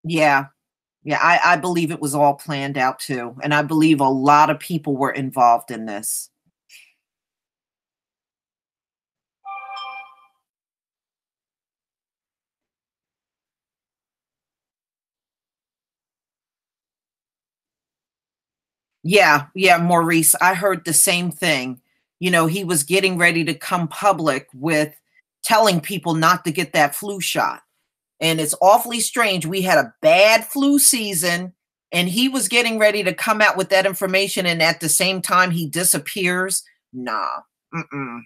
Yeah. Yeah, I believe it was all planned out too. And I believe a lot of people were involved in this. Yeah, Maurice, I heard the same thing. He was getting ready to come public with telling people not to get that flu shot. And it's awfully strange. We had a bad flu season and he was getting ready to come out with that information, and at the same time he disappears. Nah. Mm-mm.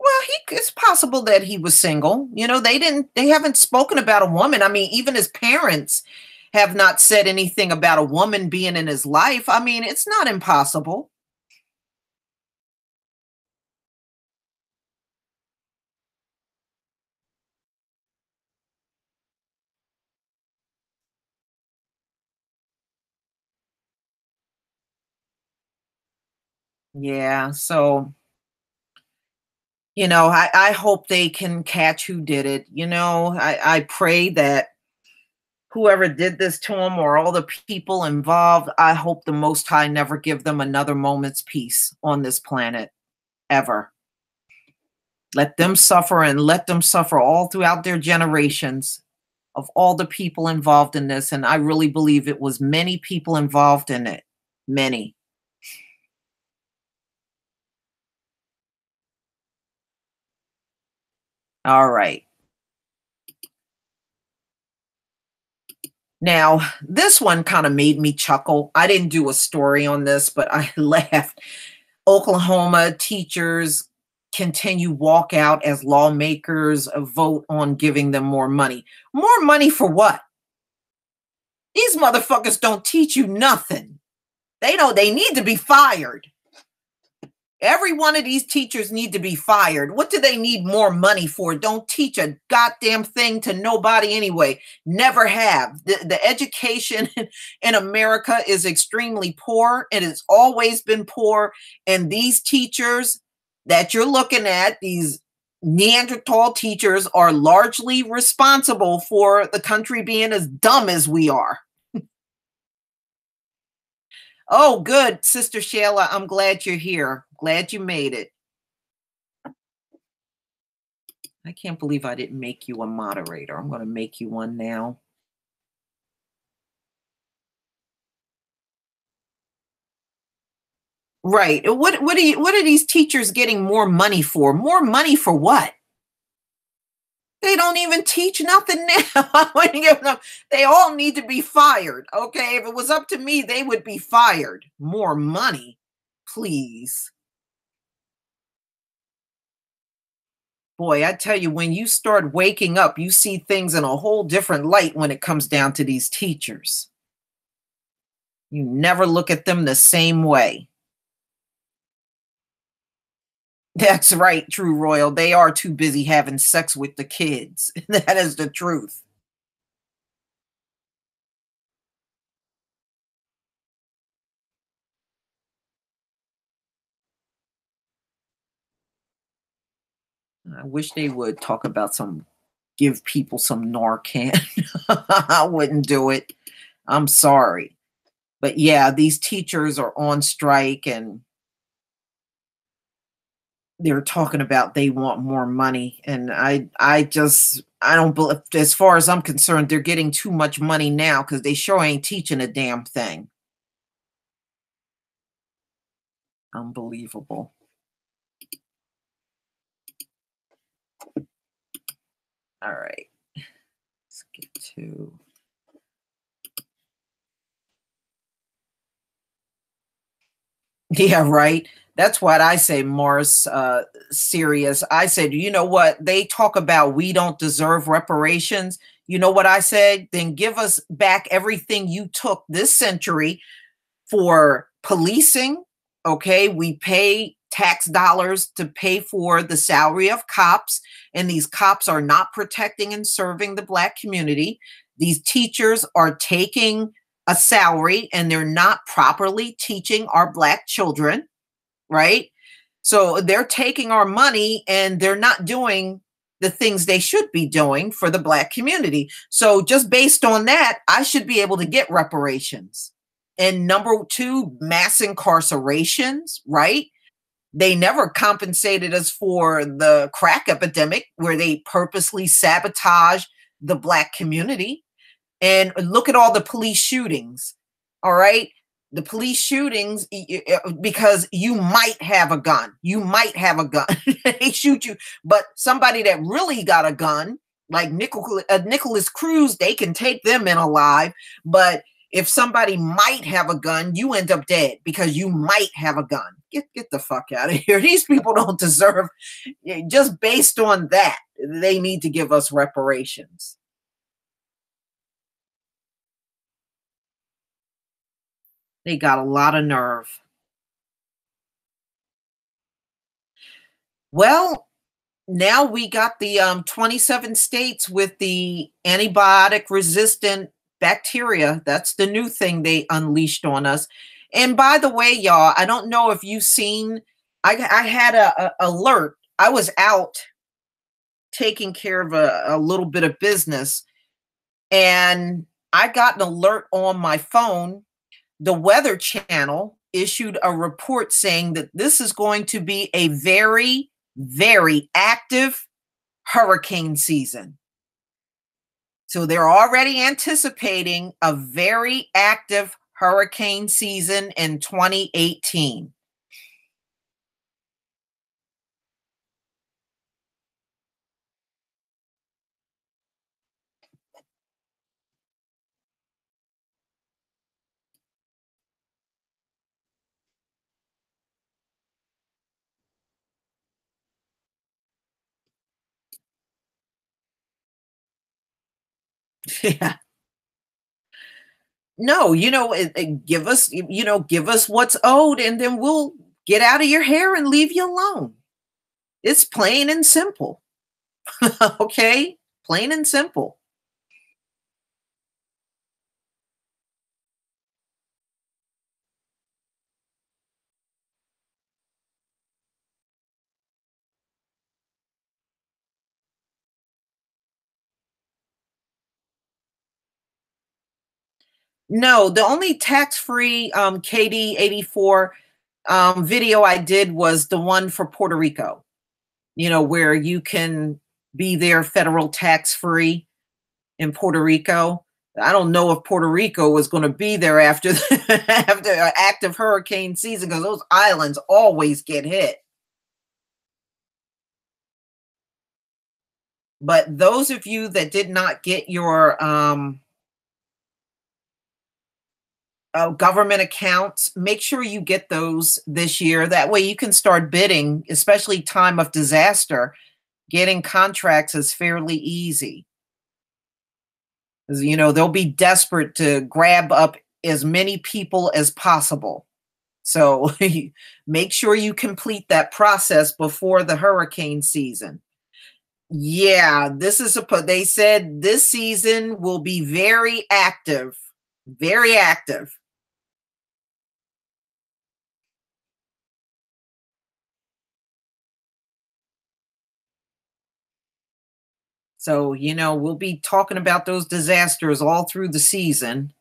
Well, it's possible that he was single. They haven't spoken about a woman. I mean, even his parents have not said anything about a woman being in his life. I mean, it's not impossible. Yeah, so I hope they can catch who did it. I pray that whoever did this to him, or all the people involved, I hope the Most High never give them another moment's peace on this planet, ever. Let them suffer, and let them suffer all throughout their generations, of all the people involved in this. And I really believe it was many people involved in it. Many. All right. Now, this one kind of made me chuckle. I didn't do a story on this, but I laughed. Oklahoma teachers continue walkout as lawmakers vote on giving them more money. More money for what? These motherfuckers don't teach you nothing. They know they need to be fired. Every one of these teachers need to be fired. What do they need more money for? Don't teach a goddamn thing to nobody anyway. Never have. The education in America is extremely poor. It has always been poor. And these teachers that you're looking at, these Neanderthal teachers, are largely responsible for the country being as dumb as we are. Oh, good, Sister Shayla. I'm glad you're here. Glad you made it. I can't believe I didn't make you a moderator. I'm going to make you one now. Right. What are these teachers getting more money for? More money for what? They don't even teach nothing now. They all need to be fired. Okay, if it was up to me, they would be fired. More money, please. Boy, I tell you, when you start waking up, you see things in a whole different light when it comes down to these teachers. You never look at them the same way. That's right, True Royal. They are too busy having sex with the kids. That is the truth. I wish they would talk about give people some Narcan. I wouldn't do it. I'm sorry. But yeah, these teachers are on strike and they're talking about they want more money. And I don't believe, as far as I'm concerned, they're getting too much money now because they sure ain't teaching a damn thing. Unbelievable. All right. Let's get to. Yeah, right. That's what I say, Morris, serious. I said, you know what? They talk about we don't deserve reparations. You know what I said? Then give us back everything you took this century for policing. Okay, we pay tax dollars to pay for the salary of cops, and these cops are not protecting and serving the Black community. These teachers are taking a salary and they're not properly teaching our Black children, right? So they're taking our money and they're not doing the things they should be doing for the Black community. So just based on that, I should be able to get reparations. And number two, mass incarcerations, right? They never compensated us for the crack epidemic where they purposely sabotage the Black community. And look at all the police shootings, all right? The police shootings, because you might have a gun. You might have a gun. They shoot you. But somebody that really got a gun, like Nicholas Cruz, they can take them in alive. But if somebody might have a gun, you end up dead because you might have a gun. Get the fuck out of here. These people don't deserve, just based on that, they need to give us reparations. They got a lot of nerve. Well, now we got the 27 states with the antibiotic resistant bacteria. That's the new thing they unleashed on us. And by the way, y'all, I don't know if you've seen, I had a alert. I was out taking care of a little bit of business, and I got an alert on my phone. The Weather Channel issued a report saying that this is going to be a very, very active hurricane season. So they're already anticipating a very active hurricane season in 2018. Yeah. No, give us, give us what's owed, and then we'll get out of your hair and leave you alone. It's plain and simple. Okay? Plain and simple. No, the only tax-free KD 84 video I did was the one for Puerto Rico, where you can be there federal tax-free in Puerto Rico. I don't know if Puerto Rico was going to be there after after active hurricane season, because those islands always get hit. But those of you that did not get your government accounts, make sure you get those this year. That way you can start bidding, especially time of disaster. Getting contracts is fairly easy. You know, they'll be desperate to grab up as many people as possible. So make sure you complete that process before the hurricane season. Yeah, they said this season will be very active, very active. So, you know, we'll be talking about those disasters all through the season.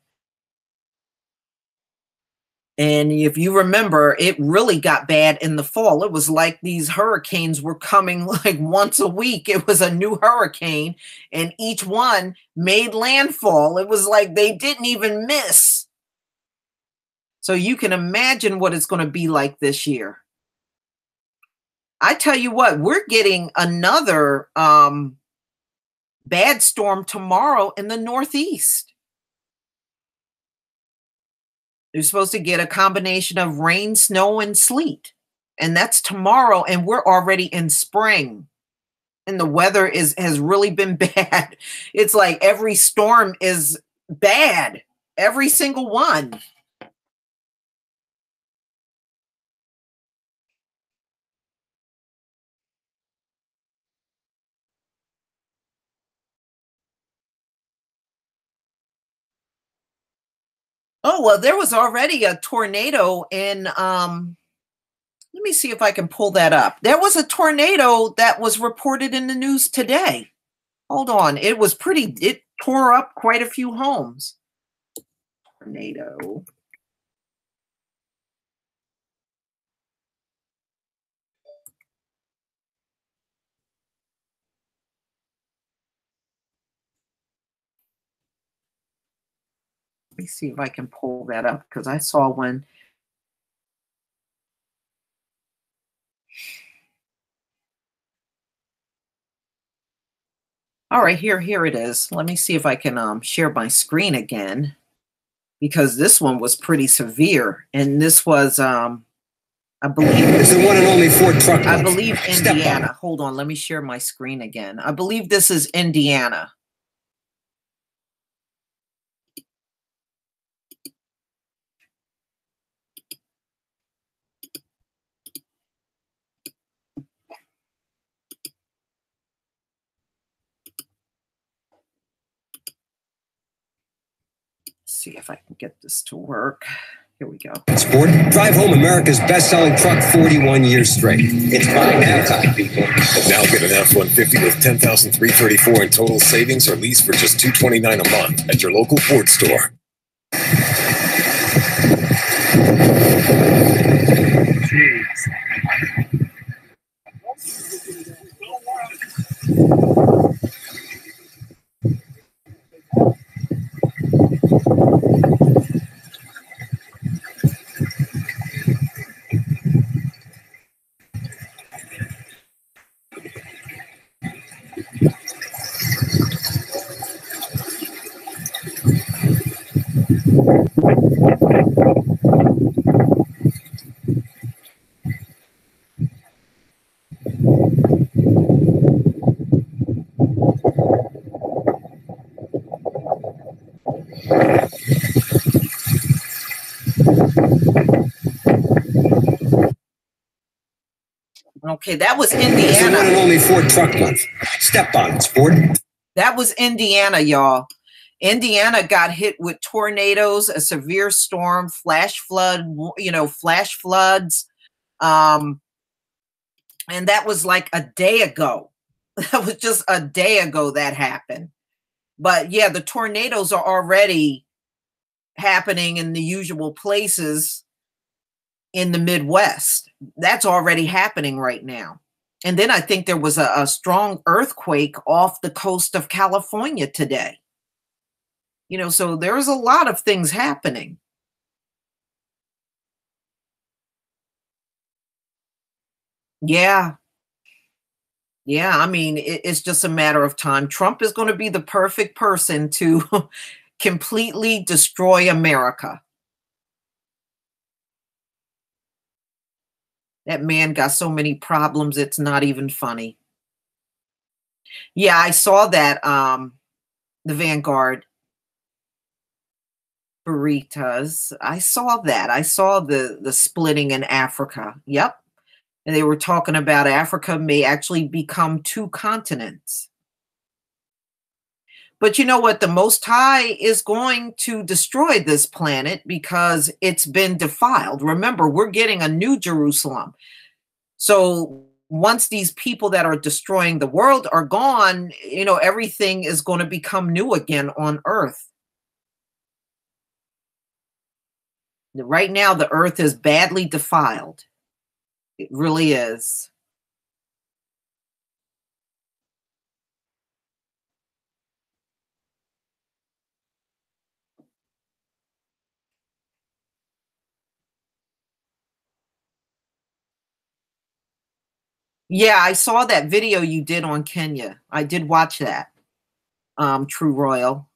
And if you remember, it really got bad in the fall. It was like these hurricanes were coming like once a week. It was a new hurricane, and each one made landfall. It was like they didn't even miss. So you can imagine what it's going to be like this year. I tell you what, we're getting another bad storm tomorrow in the Northeast. You're supposed to get a combination of rain, snow, and sleet. And that's tomorrow, and we're already in spring. And the weather has really been bad. It's like every storm is bad. Every single one. Oh, well, there was already a tornado in, let me see if I can pull that up. There was a tornado that was reported in the news today. Hold on. It tore up quite a few homes. Tornado. Let me see if I can pull that up because I saw one. All right, here it is. Let me see if I can share my screen again, because this one was pretty severe, and this was I believe it's the one and only Ford truck. I believe Indiana. Hold on, let me share my screen again. I believe this is Indiana. See if I can get this to work. Here we go. Sport, drive home America's best-selling truck 41 years straight. It's buy now time, people. Now get an F-150 with $10,334 in total savings or lease for just $229 a month at your local Ford store. Jeez. Okay, that was Indiana. It's the one and only Ford truck month. Step on it, sport. That was Indiana, y'all. Indiana got hit with tornadoes, a severe storm, flash floods. And that was like a day ago. That was just a day ago that happened. But yeah, the tornadoes are already happening in the usual places in the Midwest. That's already happening right now. And then I think there was a strong earthquake off the coast of California today. You know, so there's a lot of things happening. Yeah. Yeah, I mean, it's just a matter of time. Trump is going to be the perfect person to completely destroy America. That man got so many problems, it's not even funny. Yeah, I saw that, the Vanguard burritos. I saw that. I saw the splitting in Africa. Yep. And they were talking about Africa may actually become two continents. But you know what? The Most High is going to destroy this planet because it's been defiled. Remember, we're getting a new Jerusalem. So once these people that are destroying the world are gone, everything is going to become new again on earth. Right now, the earth is badly defiled. It really is. Yeah, I saw that video you did on Kenya. I did watch that. True Royal.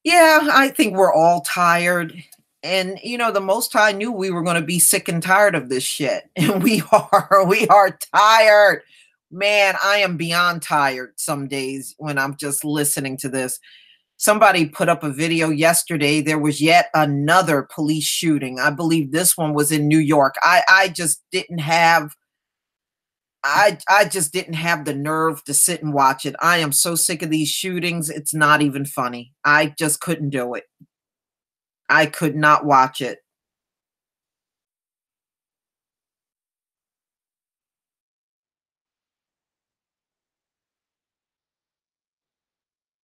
Yeah, I think we're all tired. And the Most High knew we were going to be sick and tired of this shit. And we are. We are tired. Man, I am beyond tired some days when I'm just listening to this. Somebody put up a video yesterday. There was yet another police shooting. I believe this one was in New York. I just didn't have I just didn't have the nerve to sit and watch it. I am so sick of these shootings. It's not even funny. I just couldn't do it. I could not watch it.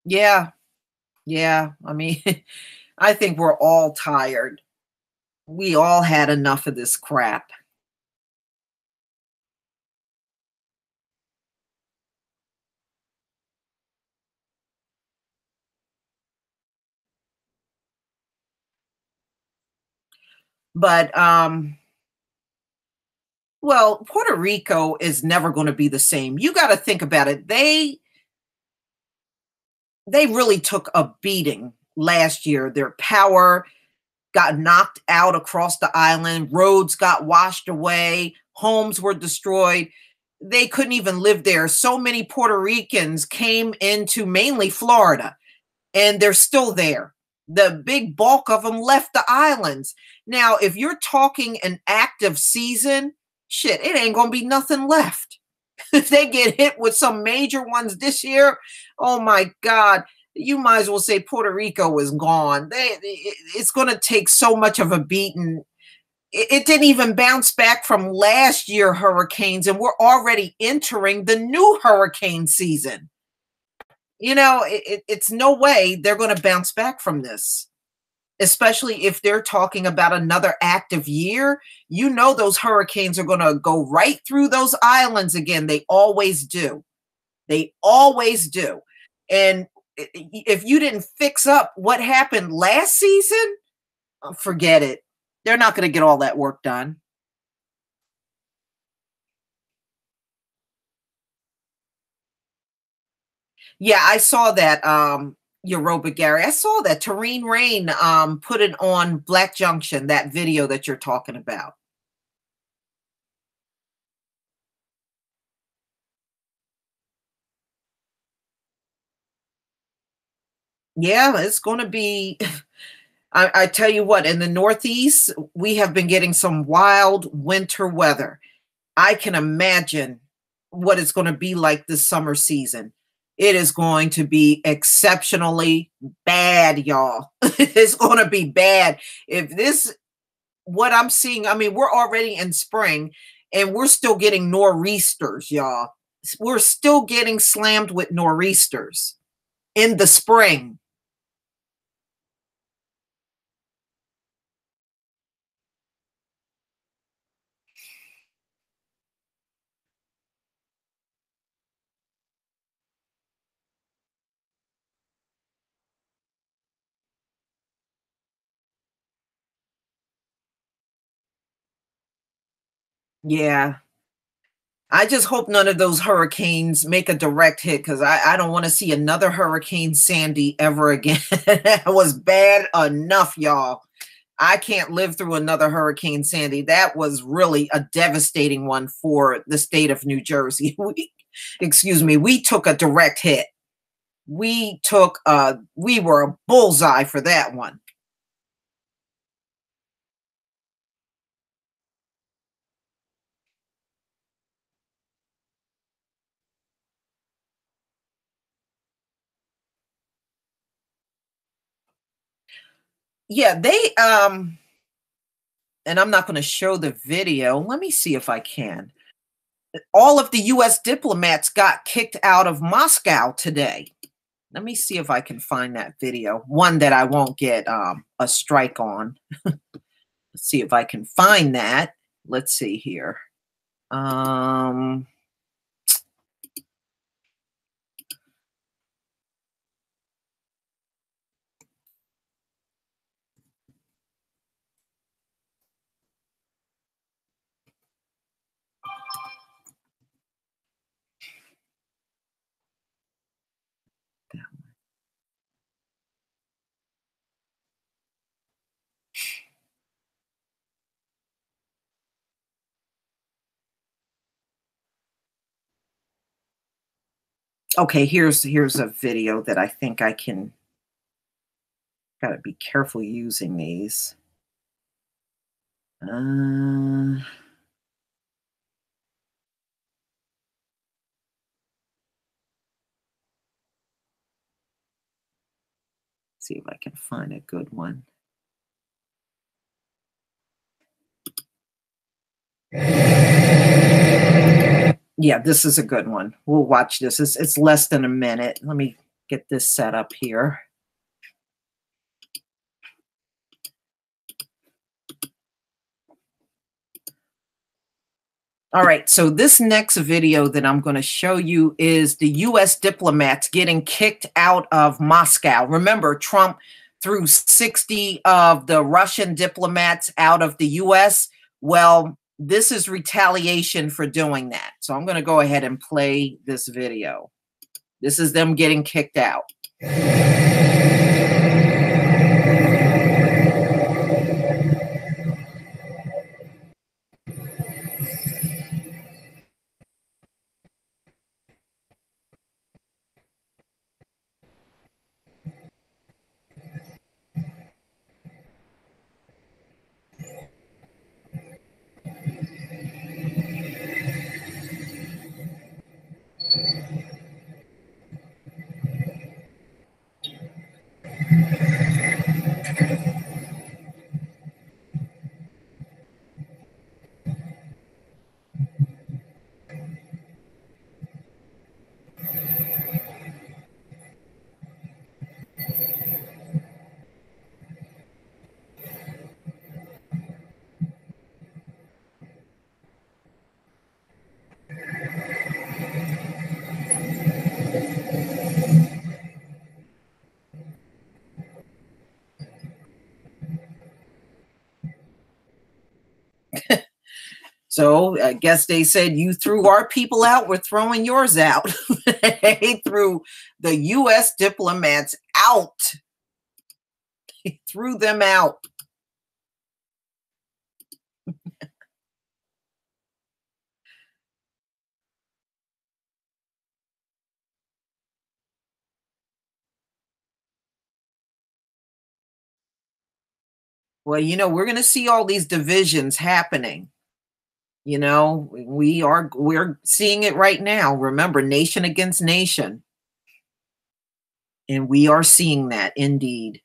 Yeah. Yeah. I mean, I think we're all tired. We all had enough of this crap. But well, Puerto Rico is never going to be the same. You got to think about it. They really took a beating last year. Their power got knocked out across the island, roads got washed away, homes were destroyed. They couldn't even live there. So many Puerto Ricans came into mainly Florida, and they're still there. The big bulk of them left the islands. Now, if you're talking an active season, shit, it ain't gonna be nothing left. If they get hit with some major ones this year, oh my God, you might as well say Puerto Rico is gone. It's going to take so much of a beating. It didn't even bounce back from last year hurricanes, and we're already entering the new hurricane season. It's no way they're going to bounce back from this, especially if they're talking about another active year. Those hurricanes are going to go right through those islands again. They always do. They always do. And if you didn't fix up what happened last season, forget it. They're not going to get all that work done. Yeah, I saw that, Yoruba Gary. I saw that Tareen Rain put it on Black Junction, that video that you're talking about. Yeah, it's going to be. I tell you what, in the Northeast, we have been getting some wild winter weather. I can imagine what it's going to be like this summer season. It is going to be exceptionally bad, y'all. It's going to be bad. If this, what I'm seeing, I mean, we're already in spring and we're still getting nor'easters, y'all. We're still getting slammed with nor'easters in the spring. Yeah. I just hope none of those hurricanes make a direct hit, because I don't want to see another Hurricane Sandy ever again. That was bad enough, y'all. I can't live through another Hurricane Sandy. That was really a devastating one for the state of New Jersey. We took a direct hit. We were a bullseye for that one. Yeah, they and I'm not going to show the video. Let me see if I can. All of the US diplomats got kicked out of Moscow today. Let me see if I can find that video. One that I won't get a strike on. Let's see if I can find that. Let's see here. Okay, here's a video that I think I can. Gotta be careful using these. See if I can find a good one. Yeah, this is a good one. We'll watch this. It's less than a minute. Let me get this set up here. All right, so this next video that I'm going to show you is the US diplomats getting kicked out of Moscow. Remember, Trump threw 60 of the Russian diplomats out of the US. Well, this is retaliation for doing that. So I'm going to go ahead and play this video. This is them getting kicked out. So I guess they said, you threw our people out, we're throwing yours out. They threw the US diplomats out. He threw them out. Well, you know, we're going to see all these divisions happening. You know, we're seeing it right now. Remember, nation against nation. And we are seeing that indeed.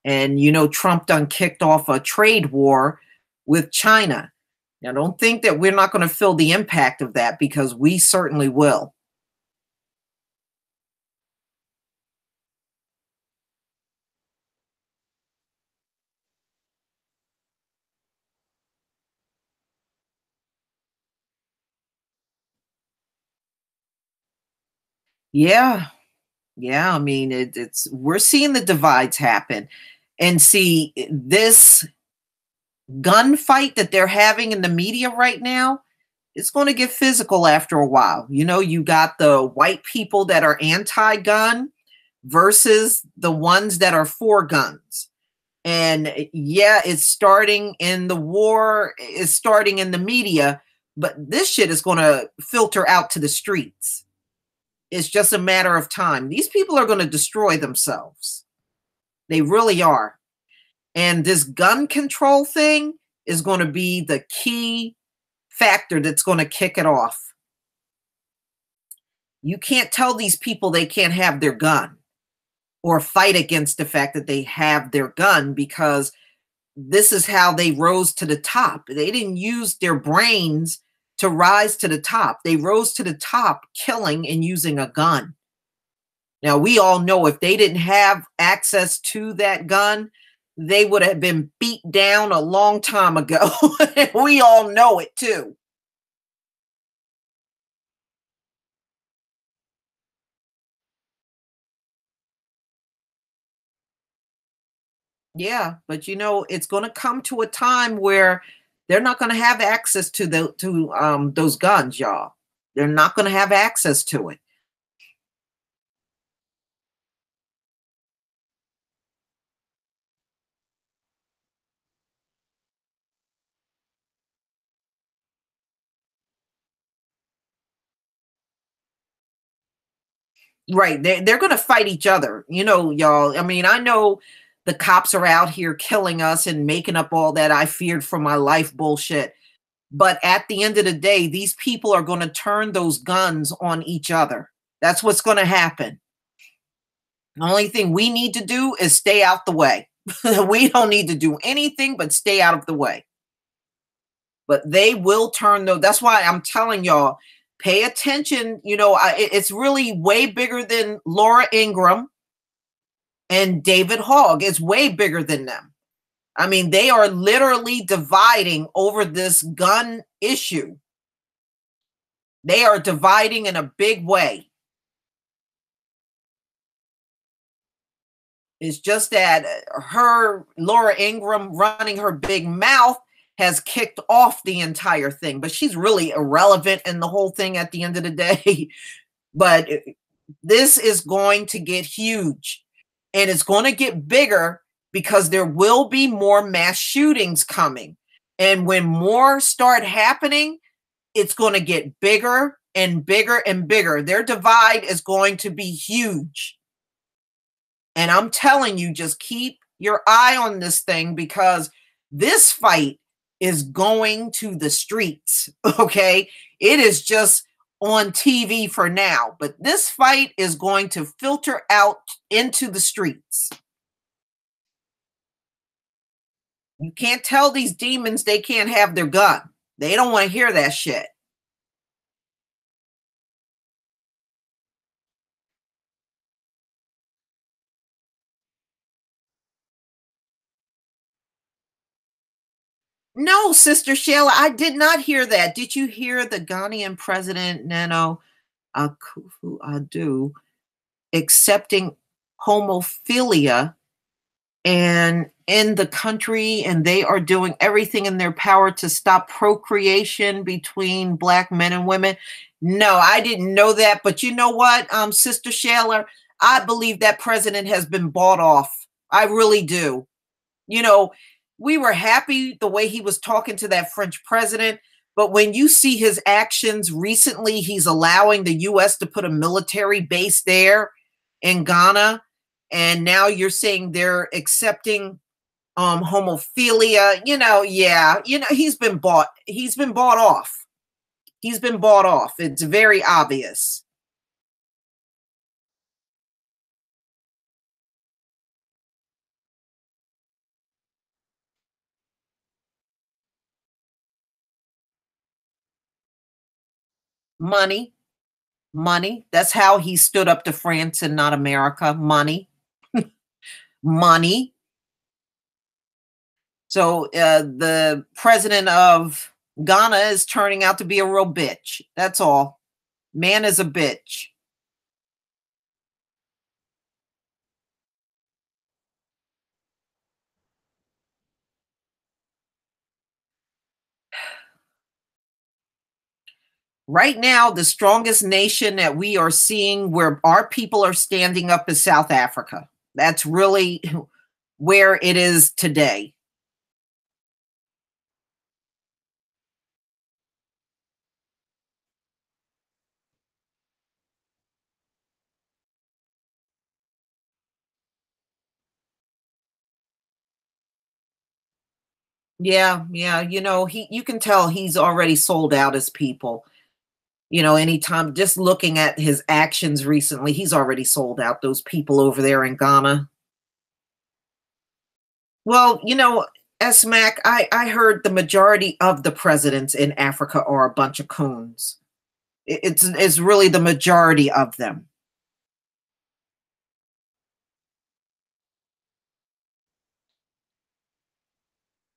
And, you know, Trump done kicked off a trade war with China. Now, don't think that we're not going to feel the impact of that, because we certainly will. Yeah. Yeah. I mean, we're seeing the divides happen. And see, this gunfight that they're having in the media right now, it's going to get physical after a while. You know, you got the white people that are anti-gun versus the ones that are for guns. And yeah, it's starting in the war, it's starting in the media, but this shit is going to filter out to the streets. It's just a matter of time. These people are going to destroy themselves. They really are. And this gun control thing is going to be the key factor that's going to kick it off. You can't tell these people they can't have their gun or fight against the fact that they have their gun, because this is how they rose to the top. They didn't use their brains to rise to the top. They rose to the top killing and using a gun. Now, we all know if they didn't have access to that gun, they would have been beat down a long time ago. We all know it too. Yeah, but you know, it's going to come to a time where they're not going to have access to those guns, y'all. They're not going to have access to it. Right. They're going to fight each other. You know, y'all. I mean, I know the cops are out here killing us and making up all that I feared for my life bullshit. But at the end of the day, these people are going to turn those guns on each other. That's what's going to happen. The only thing we need to do is stay out the way. We don't need to do anything but stay out of the way. But they will turn those. That's why I'm telling y'all, pay attention. You know, it's really way bigger than Laura Ingraham and David Hogg. It's way bigger than them. I mean, they are literally dividing over this gun issue. They are dividing in a big way. It's just that Laura Ingraham running her big mouth has kicked off the entire thing, but she's really irrelevant in the whole thing at the end of the day. But this is going to get huge, and it's going to get bigger because there will be more mass shootings coming. And when more start happening, it's going to get bigger and bigger and bigger. Their divide is going to be huge. And I'm telling you, just keep your eye on this thing, because this fight is going to the streets, okay? It is just on TV for now, but this fight is going to filter out into the streets. You can't tell these demons they can't have their gun. They don't want to hear that shit. No, Sister Sheila, I did not hear that. Did you hear the Ghanaian president, Nano Akufo-Addo, accepting homophilia and in the country, and they are doing everything in their power to stop procreation between Black men and women? No, I didn't know that. But you know what, Sister Sheila, I believe that president has been bought off. I really do. You know, we were happy the way he was talking to that French president, but when you see his actions recently, he's allowing the U.S. to put a military base there in Ghana, and now you're saying they're accepting homophilia. You know, yeah, you know, he's been bought off. He's been bought off. It's very obvious. Money. That's how he stood up to France and not America. Money. Money. So the president of Ghana is turning out to be a real bitch. That's all. Man is a bitch. Right now, the strongest nation that we are seeing where our people are standing up is South Africa. That's really where it is today. Yeah, yeah, you can tell he's already sold out his people. Anytime just looking at his actions recently, he's already sold out those people over there in Ghana. Well, SMAC, I heard the majority of the presidents in Africa are a bunch of coons. It's really the majority of them.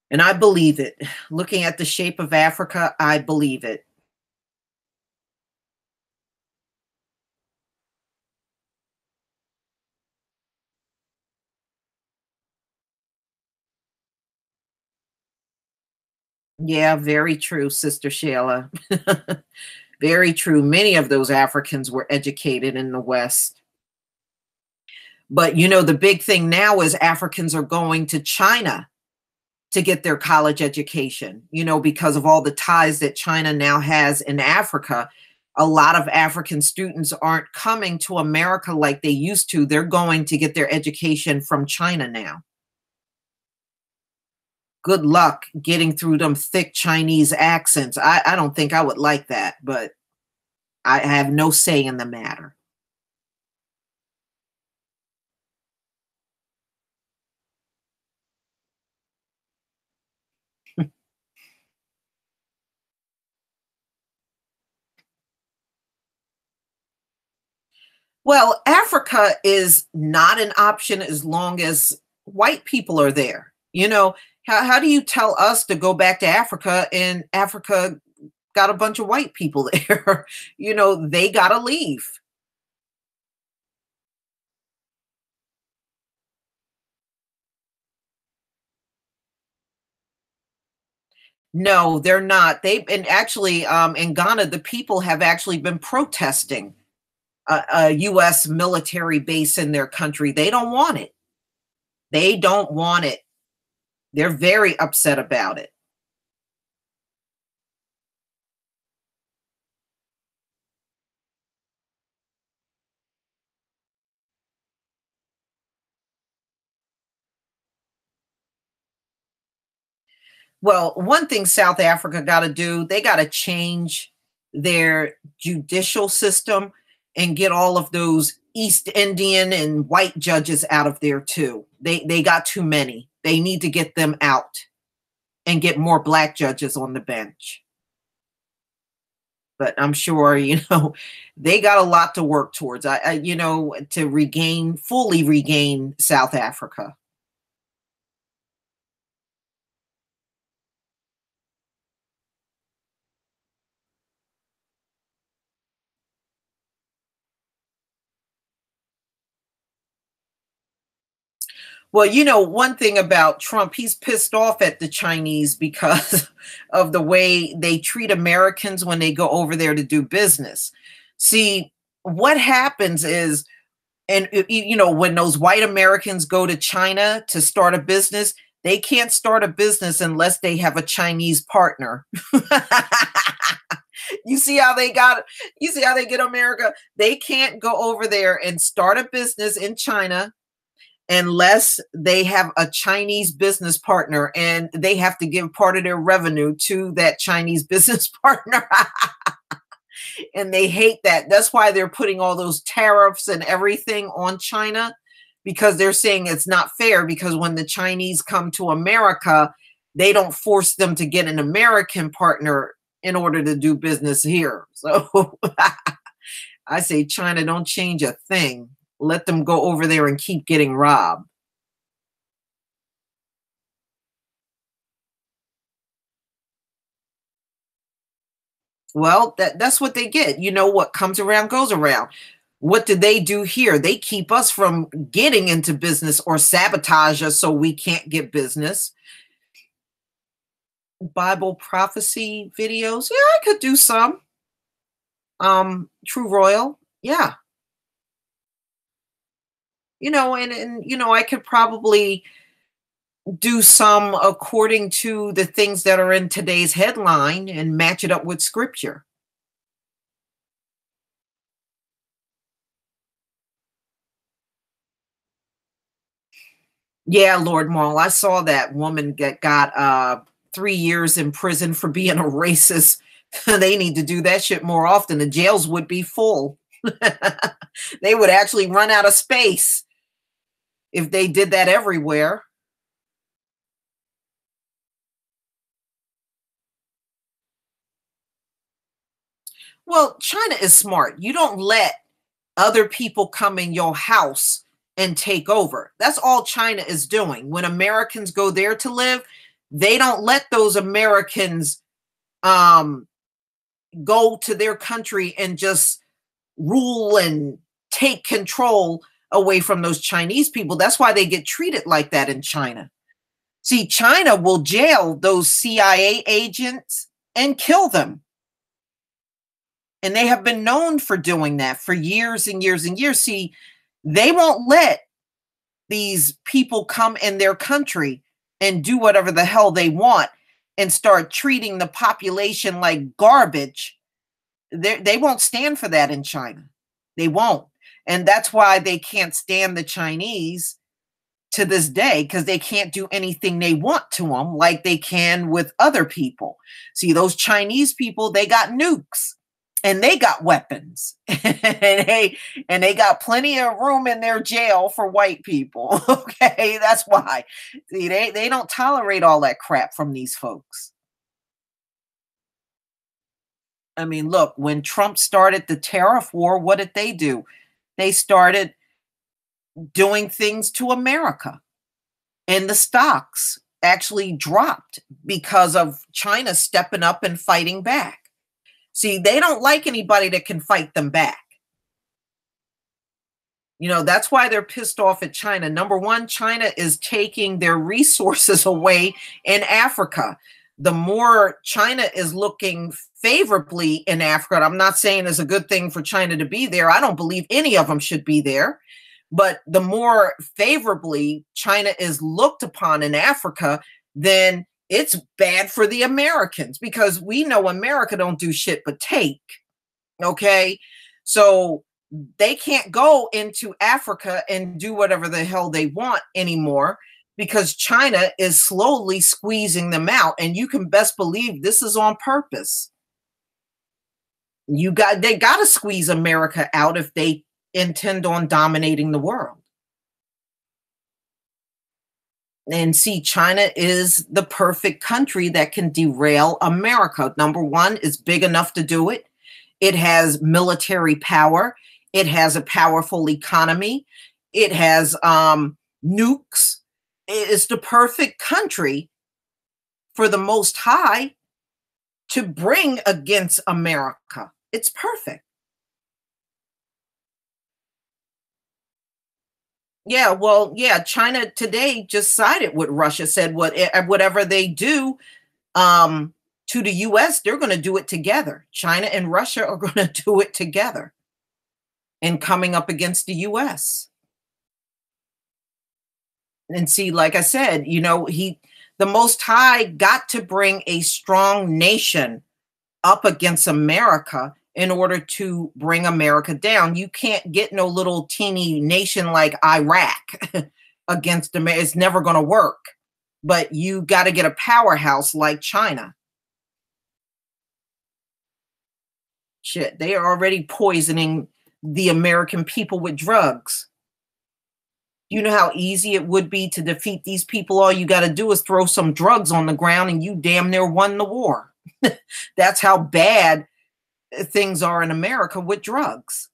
And I believe it. Looking at the shape of Africa, I believe it. Yeah, very true, Sister Sheila. Very true. Many of those Africans were educated in the West. But the big thing now is Africans are going to China to get their college education, because of all the ties that China now has in Africa. A lot of African students aren't coming to America like they used to. They're going to get their education from China now. Good luck getting through them thick Chinese accents. I don't think I would like that, but I have no say in the matter. Well, Africa is not an option as long as white people are there. How do you tell us to go back to Africa and Africa got a bunch of white people there? They got to leave. No, they're not. And actually, in Ghana, the people have actually been protesting a U.S. military base in their country. They don't want it. They don't want it. They're very upset about it. Well, one thing South Africa got to do, they got to change their judicial system and get all of those East Indian and white judges out of there too. They got too many. They need to get them out and get more black judges on the bench. But I'm sure, they got a lot to work towards. To fully regain South Africa. Well, one thing about Trump, he's pissed off at the Chinese because of the way they treat Americans when they go over there to do business. See, what happens is, and when those white Americans go to China to start a business, they can't start a business unless they have a Chinese partner. You see how they get America? They can't go over there and start a business in China unless they have a Chinese business partner, and they have to give part of their revenue to that Chinese business partner. And they hate that. That's why they're putting all those tariffs and everything on China, because they're saying it's not fair, because when the Chinese come to America, they don't force them to get an American partner in order to do business here. So I say, China, don't change a thing. Let them go over there and keep getting robbed. Well, that's what they get. What comes around goes around. What do they do here? They keep us from getting into business or sabotage us so we can't get business. Bible prophecy videos. Yeah, I could do some. True Royal. Yeah. And I could probably do some according to the things that are in today's headline and match it up with scripture. Yeah, Lord Maul, I saw that woman got 3 years in prison for being a racist. They need to do that shit more often. The jails would be full. They would actually run out of space if they did that everywhere. Well, China is smart. You don't let other people come in your house and take over. That's all China is doing. When Americans go there to live, they don't let those Americans go to their country and just rule and take control away from those Chinese people. That's why they get treated like that in China. See, China will jail those CIA agents and kill them. And they have been known for doing that for years and years and years. See, they won't let these people come in their country and do whatever the hell they want and start treating the population like garbage. They won't stand for that in China. They won't. And that's why they can't stand the Chinese to this day, because they can't do anything they want to them like they can with other people. See, those Chinese people, they got nukes. And they got weapons, and they got plenty of room in their jail for white people. Okay, that's why. See, they don't tolerate all that crap from these folks. I mean, look, when Trump started the tariff war, what did they do? They started doing things to America, and the stocks actually dropped because of China stepping up and fighting back. See, they don't like anybody that can fight them back. That's why they're pissed off at China. Number one, China is taking their resources away in Africa. The more China is looking favorably in Africa, I'm not saying it's a good thing for China to be there. I don't believe any of them should be there. But the more favorably China is looked upon in Africa, then it's bad for the Americans, because we know America don't do shit but take. Okay. So they can't go into Africa and do whatever the hell they want anymore, because China is slowly squeezing them out. And you can best believe this is on purpose. They got to squeeze America out if they intend on dominating the world. And see, China is the perfect country that can derail America. Number one, it's big enough to do it. It has military power. It has a powerful economy. It has nukes. It is the perfect country for the Most High to bring against America. It's perfect. Yeah, well, yeah, China today just sided with Russia, said whatever they do to the US, they're going to do it together. China and Russia are going to do it together and coming up against the US. And see, like I said, the Most High got to bring a strong nation up against America in order to bring America down. You can't get no little teeny nation like Iraq against America. It's never going to work. But you got to get a powerhouse like China. Shit, they are already poisoning the American people with drugs. You know how easy it would be to defeat these people? All you got to do is throw some drugs on the ground and you damn near won the war. That's how bad things are in America with drugs.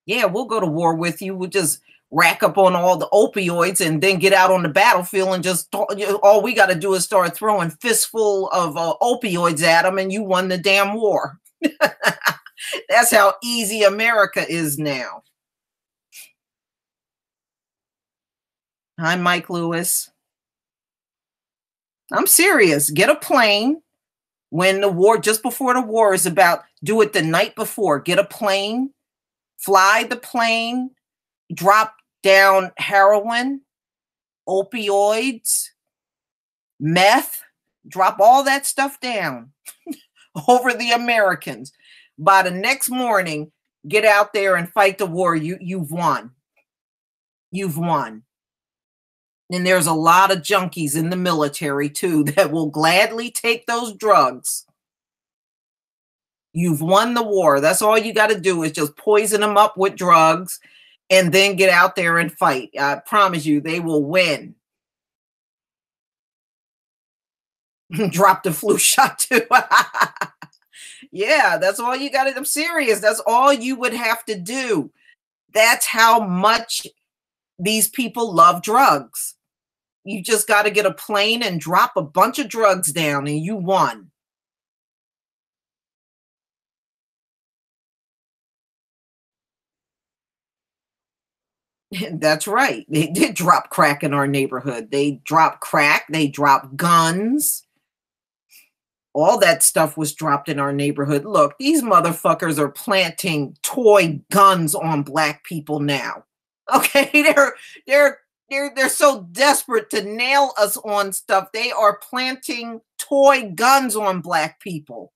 Yeah, we'll go to war with you. We'll just rack up on all the opioids and then get out on the battlefield and just all we got to do is start throwing fistful of opioids at them and you won the damn war. That's how easy America is now. Hi, Mike Lewis. I'm serious. Get a plane. When the war, just before the war, is about, do it the night before. Get a plane, fly the plane, drop down heroin, opioids, meth, drop all that stuff down over the Americans. By the next morning, get out there and fight the war. You've won. You've won. And there's a lot of junkies in the military too that will gladly take those drugs. You've won the war. That's all you got to do is just poison them up with drugs and then get out there and fight. I promise you, they will win. Drop the flu shot too. Yeah, that's all you got to do. I'm serious. That's all you would have to do. That's how much these people love drugs. You just got to get a plane and drop a bunch of drugs down and you won. That's right. They did drop crack in our neighborhood. They dropped crack. They dropped guns. All that stuff was dropped in our neighborhood. Look, these motherfuckers are planting toy guns on black people now. Okay, they're so desperate to nail us on stuff. They are planting toy guns on black people.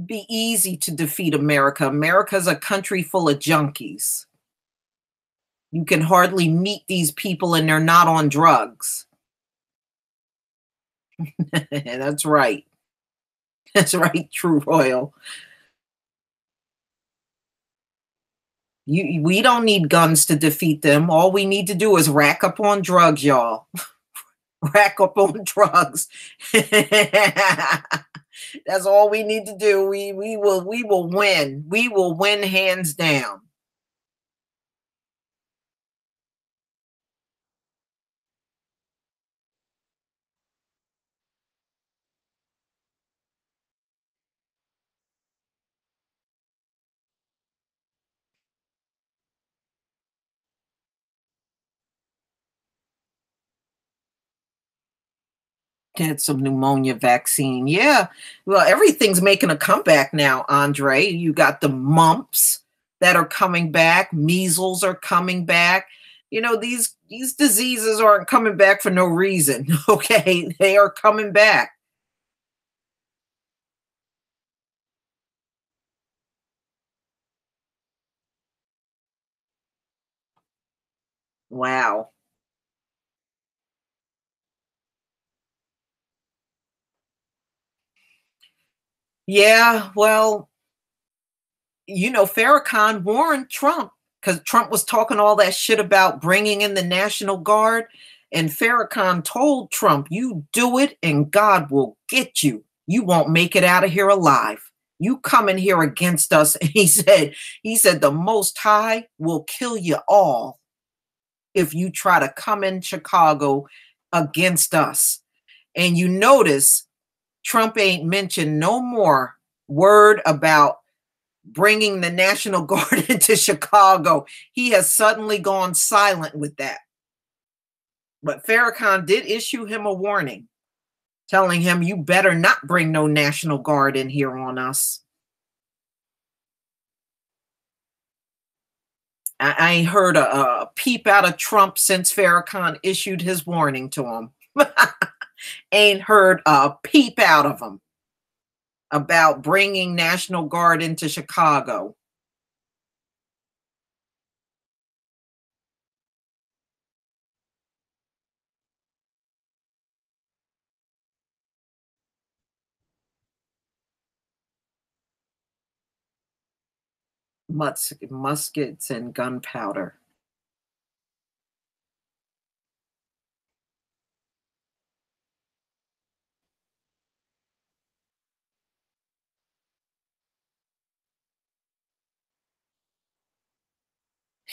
Be easy to defeat America. America's a country full of junkies. You can hardly meet these people and they're not on drugs. That's right. That's right, True Royal. We don't need guns to defeat them. All we need to do is rack up on drugs, y'all. Rack up on drugs. That's all we need to do. We will win. We will win hands down. Had some pneumonia vaccine. Yeah. Well, everything's making a comeback now, Andre. You got the mumps that are coming back. Measles are coming back. You know, these diseases aren't coming back for no reason. Okay. They are coming back. Wow. Yeah, well, you know, Farrakhan warned Trump because Trump was talking all that shit about bringing in the National Guard. And Farrakhan told Trump, you do it and God will get you. You won't make it out of here alive. You come in here against us. And he said, the Most High will kill you all if you try to come in Chicago against us. And you notice Trump ain't mentioned no more word about bringing the National Guard into Chicago. He has suddenly gone silent with that. But Farrakhan did issue him a warning, telling him, you better not bring no National Guard in here on us. I ain't heard a peep out of Trump since Farrakhan issued his warning to him. Ain't heard a peep out of him about bringing National Guard into Chicago. Muskets and gunpowder.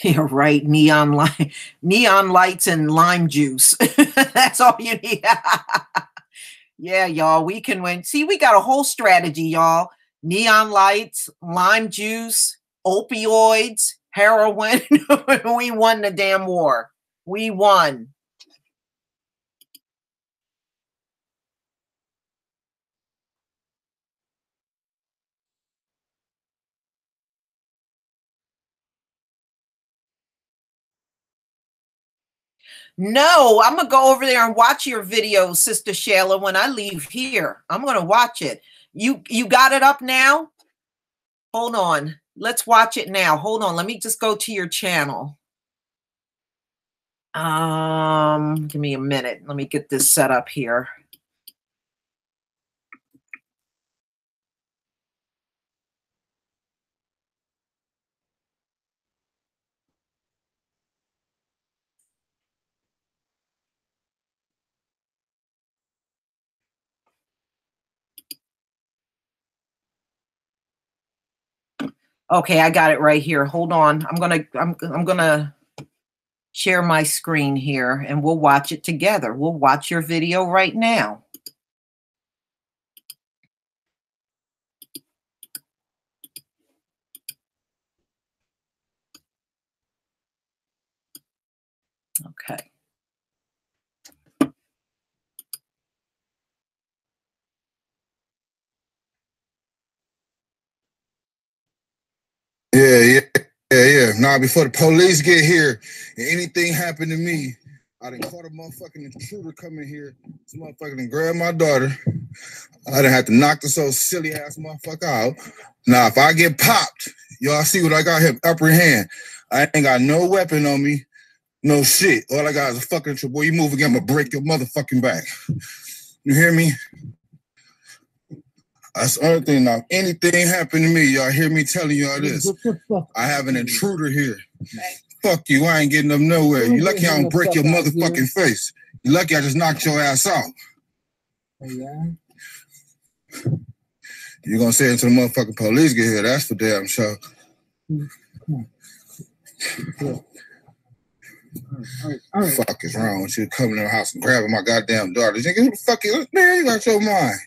Yeah, right. Neon lights and lime juice. That's all you need. Yeah, y'all, we can win. See, we got a whole strategy, y'all. Neon lights, lime juice, opioids, Heroin. We won the damn war. We won. No, I'm gonna go over there and watch your video, Sister Shayla, when I leave here. I'm gonna watch it. You got it up now? Hold on. Let's watch it now. Hold on. Let me just go to your channel. Give me a minute. Let me get this set up here. Okay, I got it right here. Hold on. I'm gonna share my screen here and we'll watch it together. We'll watch your video right now. Okay. Yeah. Now, before the police get here and anything happen to me, I done caught a motherfucking intruder coming here. This motherfucker done grabbed my daughter. I done had to knock this old silly ass motherfucker out. Now, if I get popped, y'all see what I got here, upper hand. I ain't got no weapon on me, no shit. All I got is a fucking intruder. Boy, you move again, I'm gonna break your motherfucking back. You hear me? That's the other thing. Now, if anything happen to me, y'all hear me telling y'all this. I have an intruder here. Fuck you, I ain't getting up nowhere. You lucky I don't break your motherfucking face. You lucky I just knocked your ass out. You're gonna say it until the motherfucking police get here. That's for damn sure. All right. Fuck is wrong with you coming in the house and grabbing my goddamn daughter? Nigga, who the fuck is, man, you got your mind.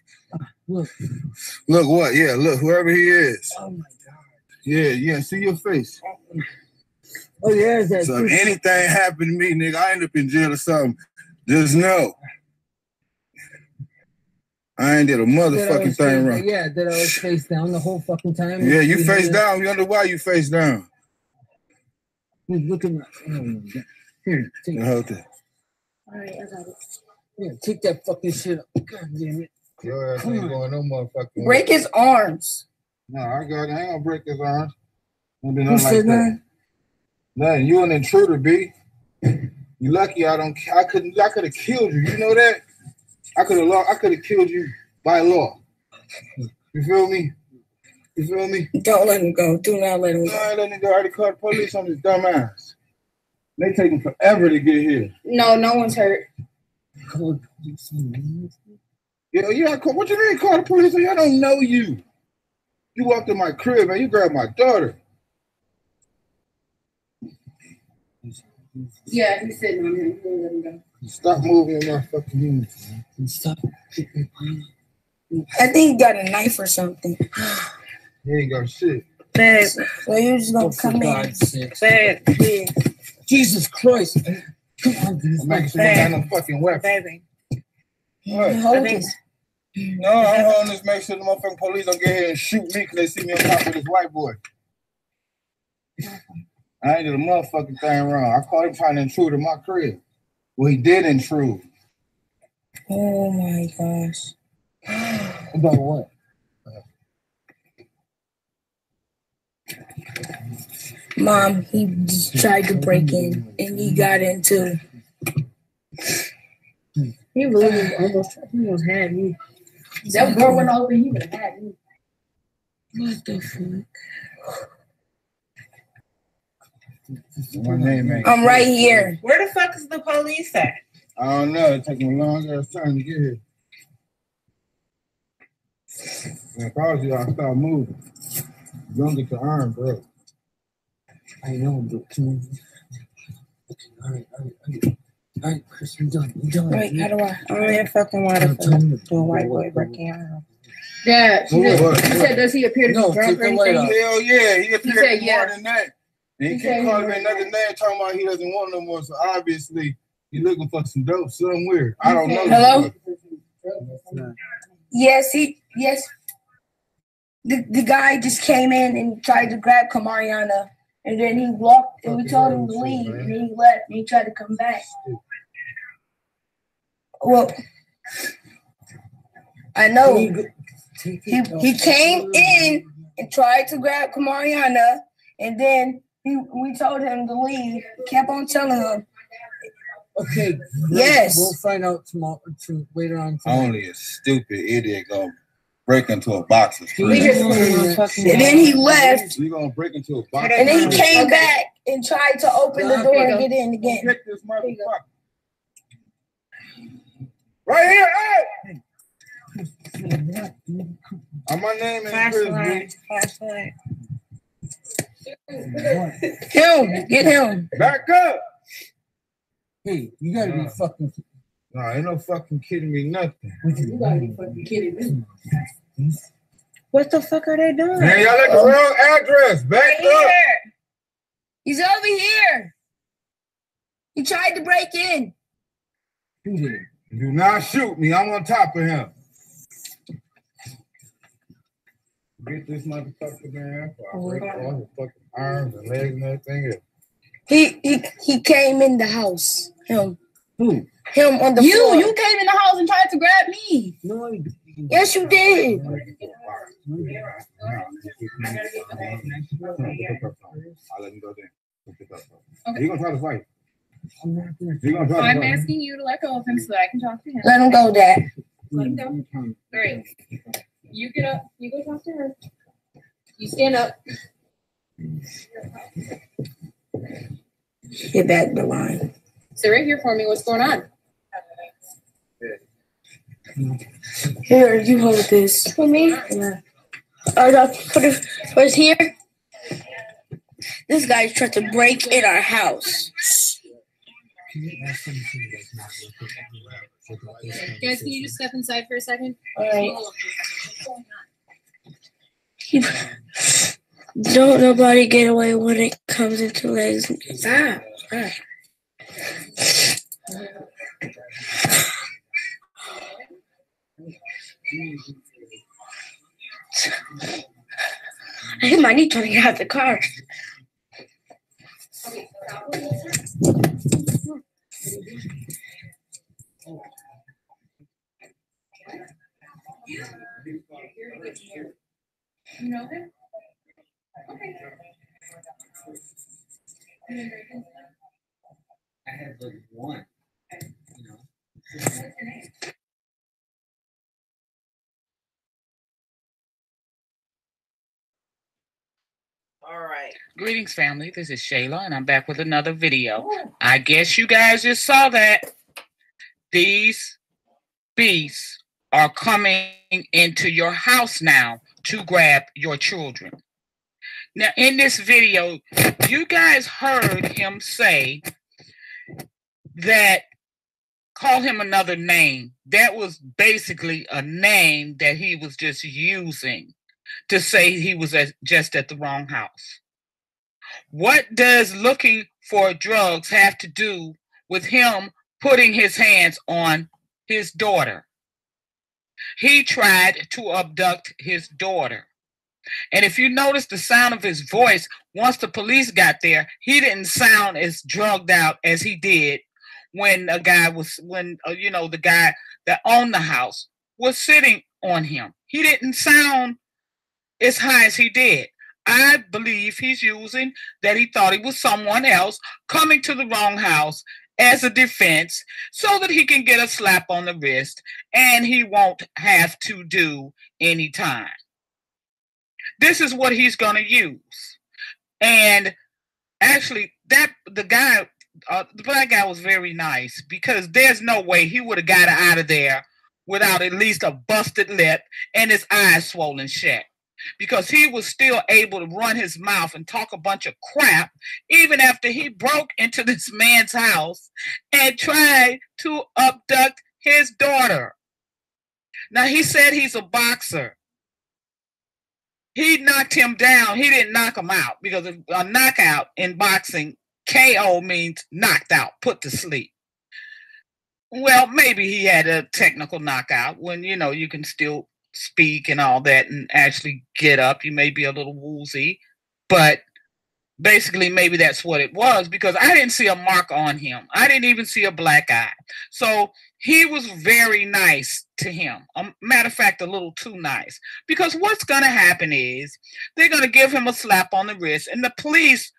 Look what? Yeah, look, whoever he is. Oh my God. Yeah, see your face. Oh, yeah. So if anything happened to me, nigga, I end up in jail or something, just know I ain't did a motherfucking thing wrong. Yeah, that I was face down the whole fucking time. Yeah, you face down. You wonder why you face down. Look at my. Oh my God. Here, take it. Hold that. All right, I got it. Yeah, take that fucking shit up. God damn it. Your ass ain't going no motherfucking Break his arms. No, I ain't gonna break his arms. Don't do nothing like that. Nothing. You an intruder, B. You lucky I could have killed you. You know that? I could have killed you by law. You feel me? Don't let him go. Do not let him go. No, I ain't letting him go. I already called the police on this dumb ass. They taking forever to get here. No one's hurt. Yeah, what you mean call the police? I don't know you. You walked in my crib, man. You grabbed my daughter. Yeah, he's sitting on him. Don't let him go. Stop moving my fucking units, man. Stop. I think he got a knife or something. He ain't got shit. Babe, so you're just gonna come in. Babe, please. Jesus Christ. Come on, dude. Make sure you got no fucking weapon. Baby. What? No, I'm holding this. Make sure the motherfucking police don't get here and shoot me because they see me on top of this white boy. I ain't did a motherfucking thing wrong. I caught him trying to intrude in my crib. Well, he did intrude. Oh my gosh. About what? Mom, he tried to break in and he got in too. He really almost had me. That door went open, he would have had me. What the fuck? I'm right here. Where the fuck is the police at? I don't know. It's taking a long ass time to get here. If I was you, I'd start moving. You don't get your arm, bro. I know, but all right, Chris, I'm done. Wait, how do I? I'm in fucking water for a white boy breaking out. Yeah, she said, does he appear to be drunk or anything? Hell yeah, he appeared said, more than that. He keep calling me another name, talking about he doesn't want no more. So obviously, he looking for some dope somewhere. I don't know. Hello? Yes, the guy just came in and tried to grab Kamariana, and then he walked, and we told him to leave, and then he left, and he tried to come back. Well, I know. He came in and tried to grab Kamariana, and then we told him to leave. We kept on telling him. Okay. Yes. We'll find out tomorrow, later on tonight. Only a stupid idiot gonna break into a boxer. And then he left. You gonna break into a boxer? And then he came back and tried to open the door and get in again. Get this motherfucker. Right here, hey! My name is Flashlight. Him, get him. Back up. Hey, you gotta be fucking. No, ain't no fucking kidding me, nothing. You gotta be fucking kidding me. What the fuck are they doing? Man, y'all at the wrong address. Back up. He's over here. He tried to break in. Do not shoot me. I'm on top of him. Get this motherfucker, man. I'll break all his fucking arms and legs and everything else. He came in the house. Him. Who? Him on the floor. You came in the house and tried to grab me. No, yes, you did. I'll let him go there. Okay. You're gonna try to fight. I'm asking you to let go of him so that I can talk to him. Let him go, Dad. Let him go. All right. You get up. You go talk to her. You stand up. Get back the line. Sit right here for me. What's going on? Here, you hold this. For me? Yeah. Put it here. This guy's trying to break in our house. Guys, can you just step inside for a second? All right. Don't nobody get away when it comes into legs. Stop. I hit my knee trying to get out the car. You know him? Okay. I had like one. You know. All right. Greetings, family. This is Shayla, and I'm back with another video. I guess you guys just saw that. These beasts are coming into your house now to grab your children. Now, in this video, you guys heard him say that, call him another name. That was basically a name that he was just using to say he was just at the wrong house. What does looking for drugs have to do with him putting his hands on his daughter? He tried to abduct his daughter. And if you notice the sound of his voice, once the police got there, he didn't sound as drugged out as he did when the guy that owned the house was sitting on him. He didn't sound as high as he did. I believe he's using that he thought he was someone else coming to the wrong house as a defense so that he can get a slap on the wrist and he won't have to do any time. This is what he's going to use. And actually, the black guy was very nice, because there's no way he would have got out of there without at least a busted lip and his eyes swollen shut, because he was still able to run his mouth and talk a bunch of crap even after he broke into this man's house and tried to abduct his daughter. Now, he said he's a boxer. He knocked him down. He didn't knock him out, because a knockout in boxing, KO means knocked out, put to sleep. Well, maybe he had a technical knockout when, you know, you can still speak and all that and actually get up. You may be a little woozy, but basically maybe that's what it was, because I didn't see a mark on him. I didn't even see a black eye. So he was very nice to him. Matter of fact, a little too nice, because what's going to happen is they're going to give him a slap on the wrist, and the police,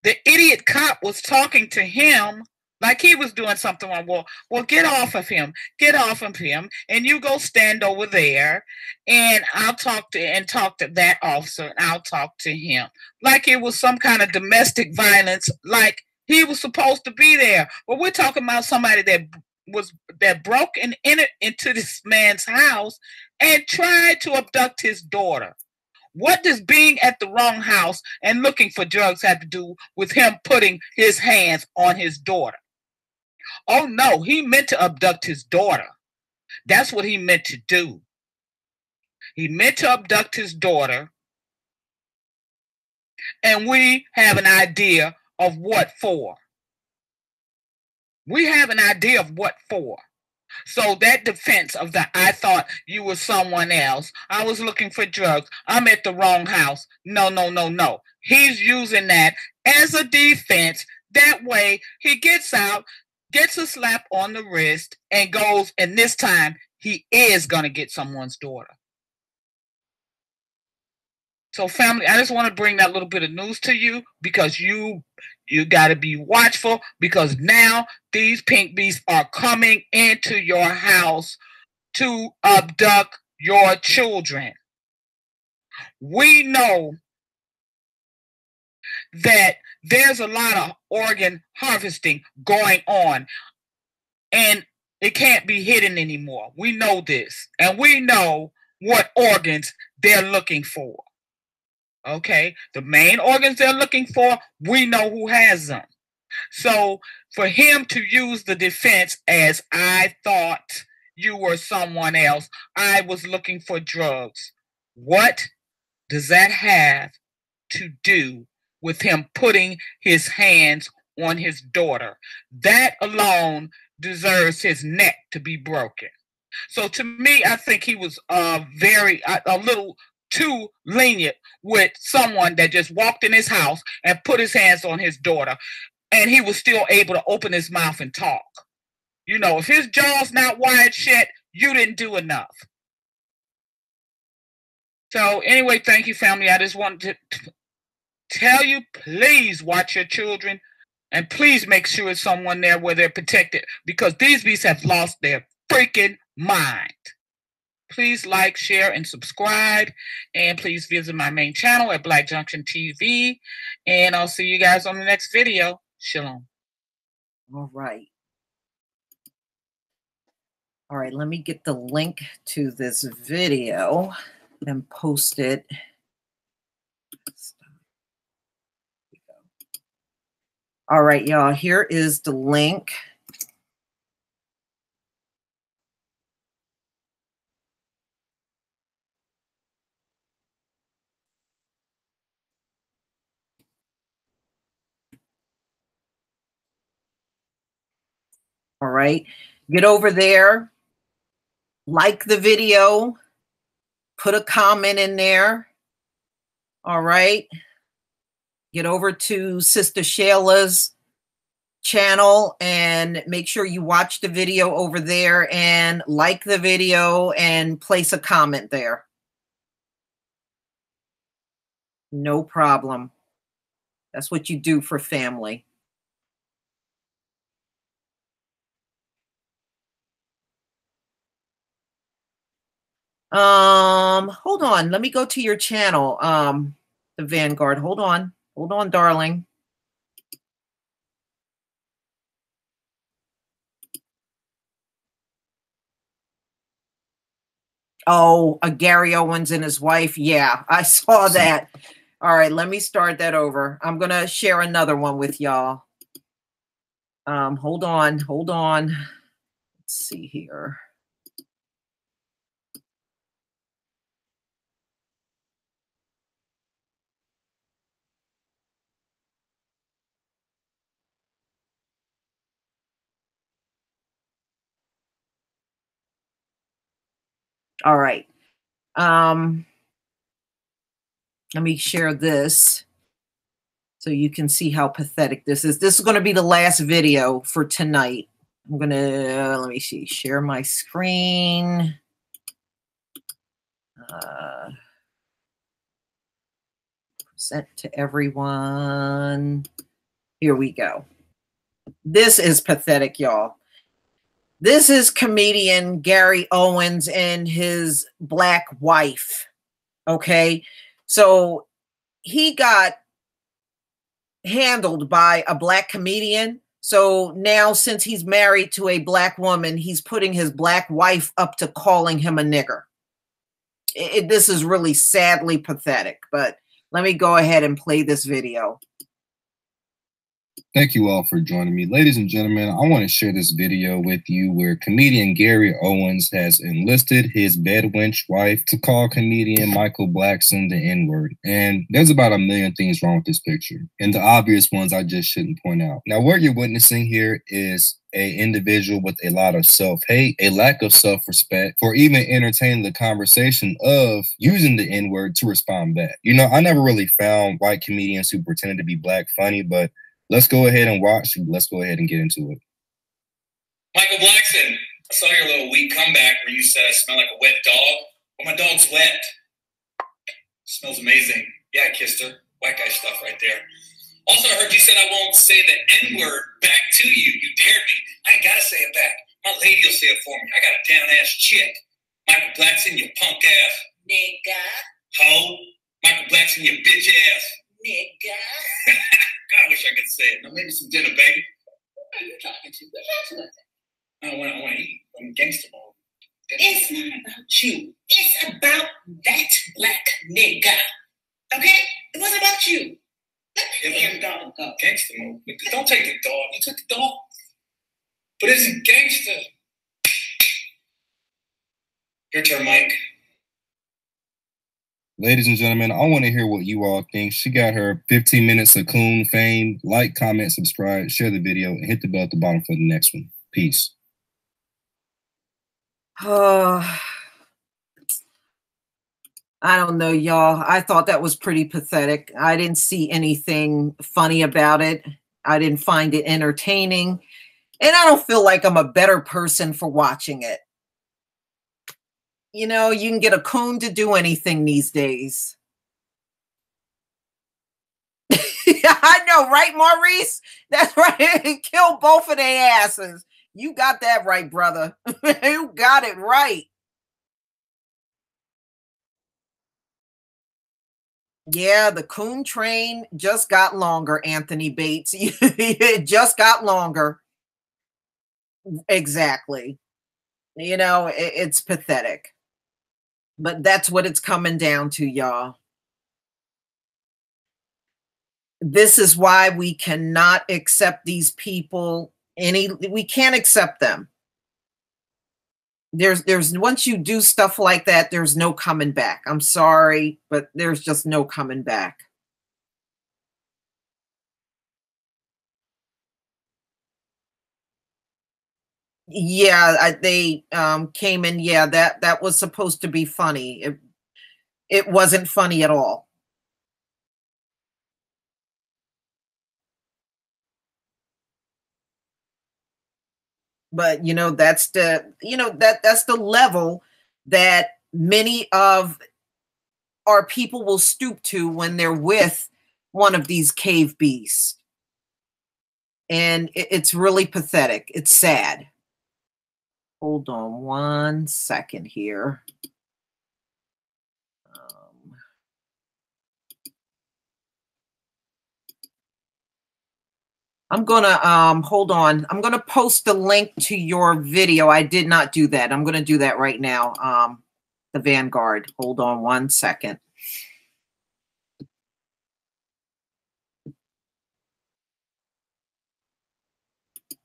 the idiot cop was talking to him like he was doing something wrong. Well, get off of him. Get off of him. And you go stand over there, and I'll talk to that officer, and I'll talk to him. Like it was some kind of domestic violence, like he was supposed to be there. Well, we're talking about somebody that broke into this man's house and tried to abduct his daughter. What does being at the wrong house and looking for drugs have to do with him putting his hands on his daughter? Oh, no, he meant to abduct his daughter. That's what he meant to do. He meant to abduct his daughter. And we have an idea of what for. We have an idea of what for. So that defense of I thought you were someone else. I was looking for drugs. I'm at the wrong house. No. He's using that as a defense. That way he gets out, gets a slap on the wrist, and goes, and this time he is going to get someone's daughter. So family, I just want to bring that little bit of news to you, because you got to be watchful, because now these pink beasts are coming into your house to abduct your children. We know that there's a lot of organ harvesting going on, and it can't be hidden anymore. We know this, and we know what organs they're looking for. Okay, the main organs they're looking for, we know who has them. So for him to use the defense as, I thought you were someone else, I was looking for drugs. What does that have to do with him putting his hands on his daughter? That alone deserves his neck to be broken. So to me, I think he was a little too lenient with someone that just walked in his house and put his hands on his daughter, and he was still able to open his mouth and talk. You know, if his jaw's not wired shut, you didn't do enough. So anyway, thank you, family. I just wanted to tell you, please watch your children, and please make sure it's someone there where they're protected, because these beasts have lost their freaking mind. Please like, share, and subscribe. And please visit my main channel at Black Junction TV. And I'll see you guys on the next video. Shalom. All right. All right, let me get the link to this video and post it. All right, y'all, here is the link. All right, get over there, like the video, put a comment in there. All right, get over to Sister Shayla's channel and make sure you watch the video over there and like the video and place a comment there. No problem. That's what you do for family. Hold on. Let me go to your channel, the Vanguard. Hold on, darling. Oh, Gary Owens and his wife. Yeah, I saw that. All right, let me start that over. I'm gonna share another one with y'all. Hold on. Let's see here. All right. Let me share this so you can see how pathetic this is. This is going to be the last video for tonight. I'm going to, let me see, share my screen. Present to everyone. Here we go. This is pathetic, y'all. This is comedian Gary Owens and his black wife. Okay. So he got handled by a black comedian. So now, since he's married to a black woman, he's putting his black wife up to calling him a nigger. This is really sadly pathetic, but let me go ahead and play this video. Thank you all for joining me. Ladies and gentlemen, I want to share this video with you where comedian Gary Owens has enlisted his bedwench wife to call comedian Michael Blackson the N-word. And there's about a million things wrong with this picture. And the obvious ones I just shouldn't point out. Now, what you're witnessing here is an individual with a lot of self-hate, a lack of self-respect for even entertaining the conversation of using the N-word to respond back. You know, I never really found white comedians who pretended to be black funny, but let's go ahead and watch. Let's go ahead and get into it. Michael Blackson, I saw your little weak comeback where you said I smell like a wet dog. Well, my dog's wet. Smells amazing. Yeah, I kissed her. White guy stuff right there. Also, I heard you said I won't say the N-word back to you. You dared me. I ain't got to say it back. My lady will say it for me. I got a down-ass chick. Michael Blackson, you punk-ass. Nigga. Ho. Michael Blackson, you bitch-ass. Nigga. God, I wish I could say it. Now, maybe some dinner, baby. Who are you talking to? What you I want to eat. I'm gangster mode. It's not about you. It's about that black nigga. Okay? It wasn't about you. Let the damn dog go. Gangster mode. Don't take the dog. You took the dog. But it's a gangster. Your turn, Mike. Ladies and gentlemen, I want to hear what you all think. She got her 15 minutes of coon fame. Like, comment, subscribe, share the video, and hit the bell at the bottom for the next one. Peace. I don't know, y'all. I thought that was pretty pathetic. I didn't see anything funny about it. I didn't find it entertaining. And I don't feel like I'm a better person for watching it. You know, you can get a coon to do anything these days. I know, right, Maurice? That's right. Kill both of their asses. You got that right, brother. You got it right. Yeah, the coon train just got longer, Anthony Bates. It just got longer. Exactly. You know, it's pathetic. But that's what it's coming down to, y'all. This is why we cannot accept these people. We can't accept them. There's once you do stuff like that, there's no coming back. I'm sorry, but there's just no coming back. Yeah, they came in. Yeah, that was supposed to be funny. It wasn't funny at all. But you know, that's the that's the level that many of our people will stoop to when they're with one of these cave beasts. And it's really pathetic. It's sad. Hold on one second here. I'm gonna hold on. I'm gonna post the link to your video. I did not do that. I'm gonna do that right now. The Vanguard. Hold on one second.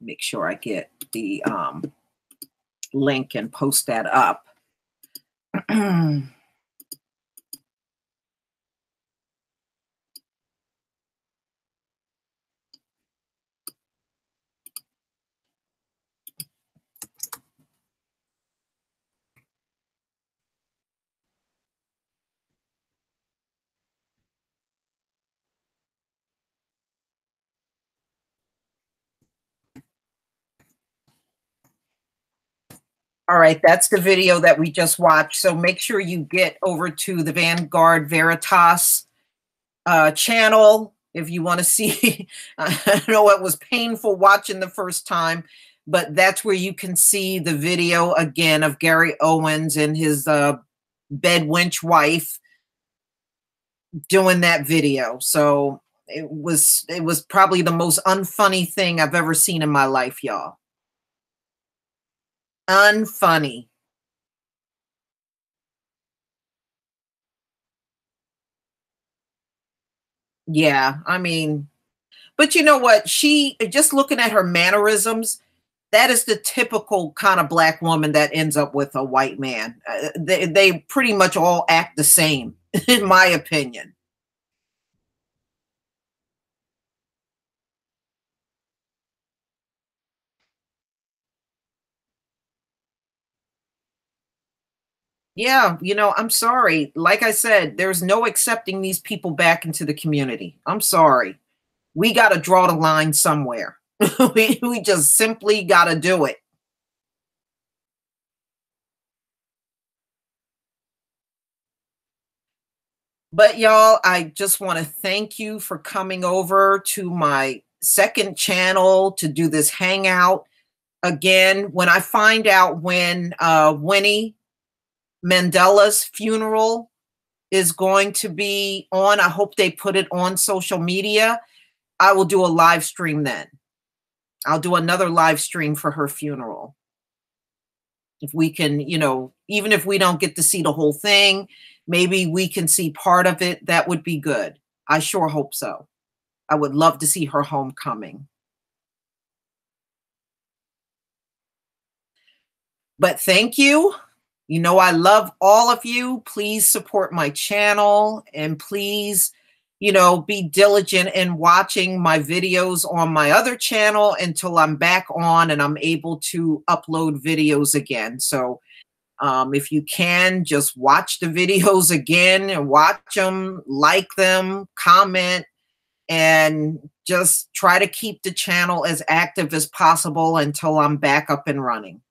Make sure I get the link and post that up. All right, that's the video that we just watched. So make sure you get over to the Vanguard Veritas channel if you want to see. I know it was painful watching the first time, but that's where you can see the video again of Gary Owens and his bed wench wife doing that video. So it was probably the most unfunny thing I've ever seen in my life, y'all. Unfunny. Yeah, I mean, but you know what? She, just looking at her mannerisms, that is the typical kind of black woman that ends up with a white man. They pretty much all act the same, in my opinion. Yeah, you know, I'm sorry. Like I said, there's no accepting these people back into the community. I'm sorry. We got to draw the line somewhere. we just simply got to do it. But y'all, I just want to thank you for coming over to my second channel to do this hangout. Again, when I find out when Winnie Mandela's funeral is going to be on, I hope they put it on social media. I will do a live stream then. I'll do another live stream for her funeral. If we can, you know, even if we don't get to see the whole thing, maybe we can see part of it. That would be good. I sure hope so. I would love to see her homecoming. But thank you. You know, I love all of you. Please support my channel and please, you know, be diligent in watching my videos on my other channel until I'm back on and I'm able to upload videos again. So if you can, just watch the videos again and watch them, like them, comment, and just try to keep the channel as active as possible until I'm back up and running.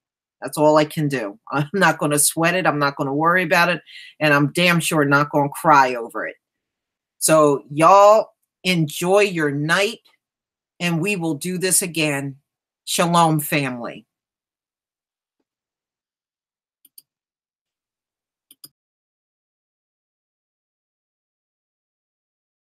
That's all I can do. I'm not going to sweat it. I'm not going to worry about it. And I'm damn sure not going to cry over it. So y'all enjoy your night and we will do this again. Shalom, family.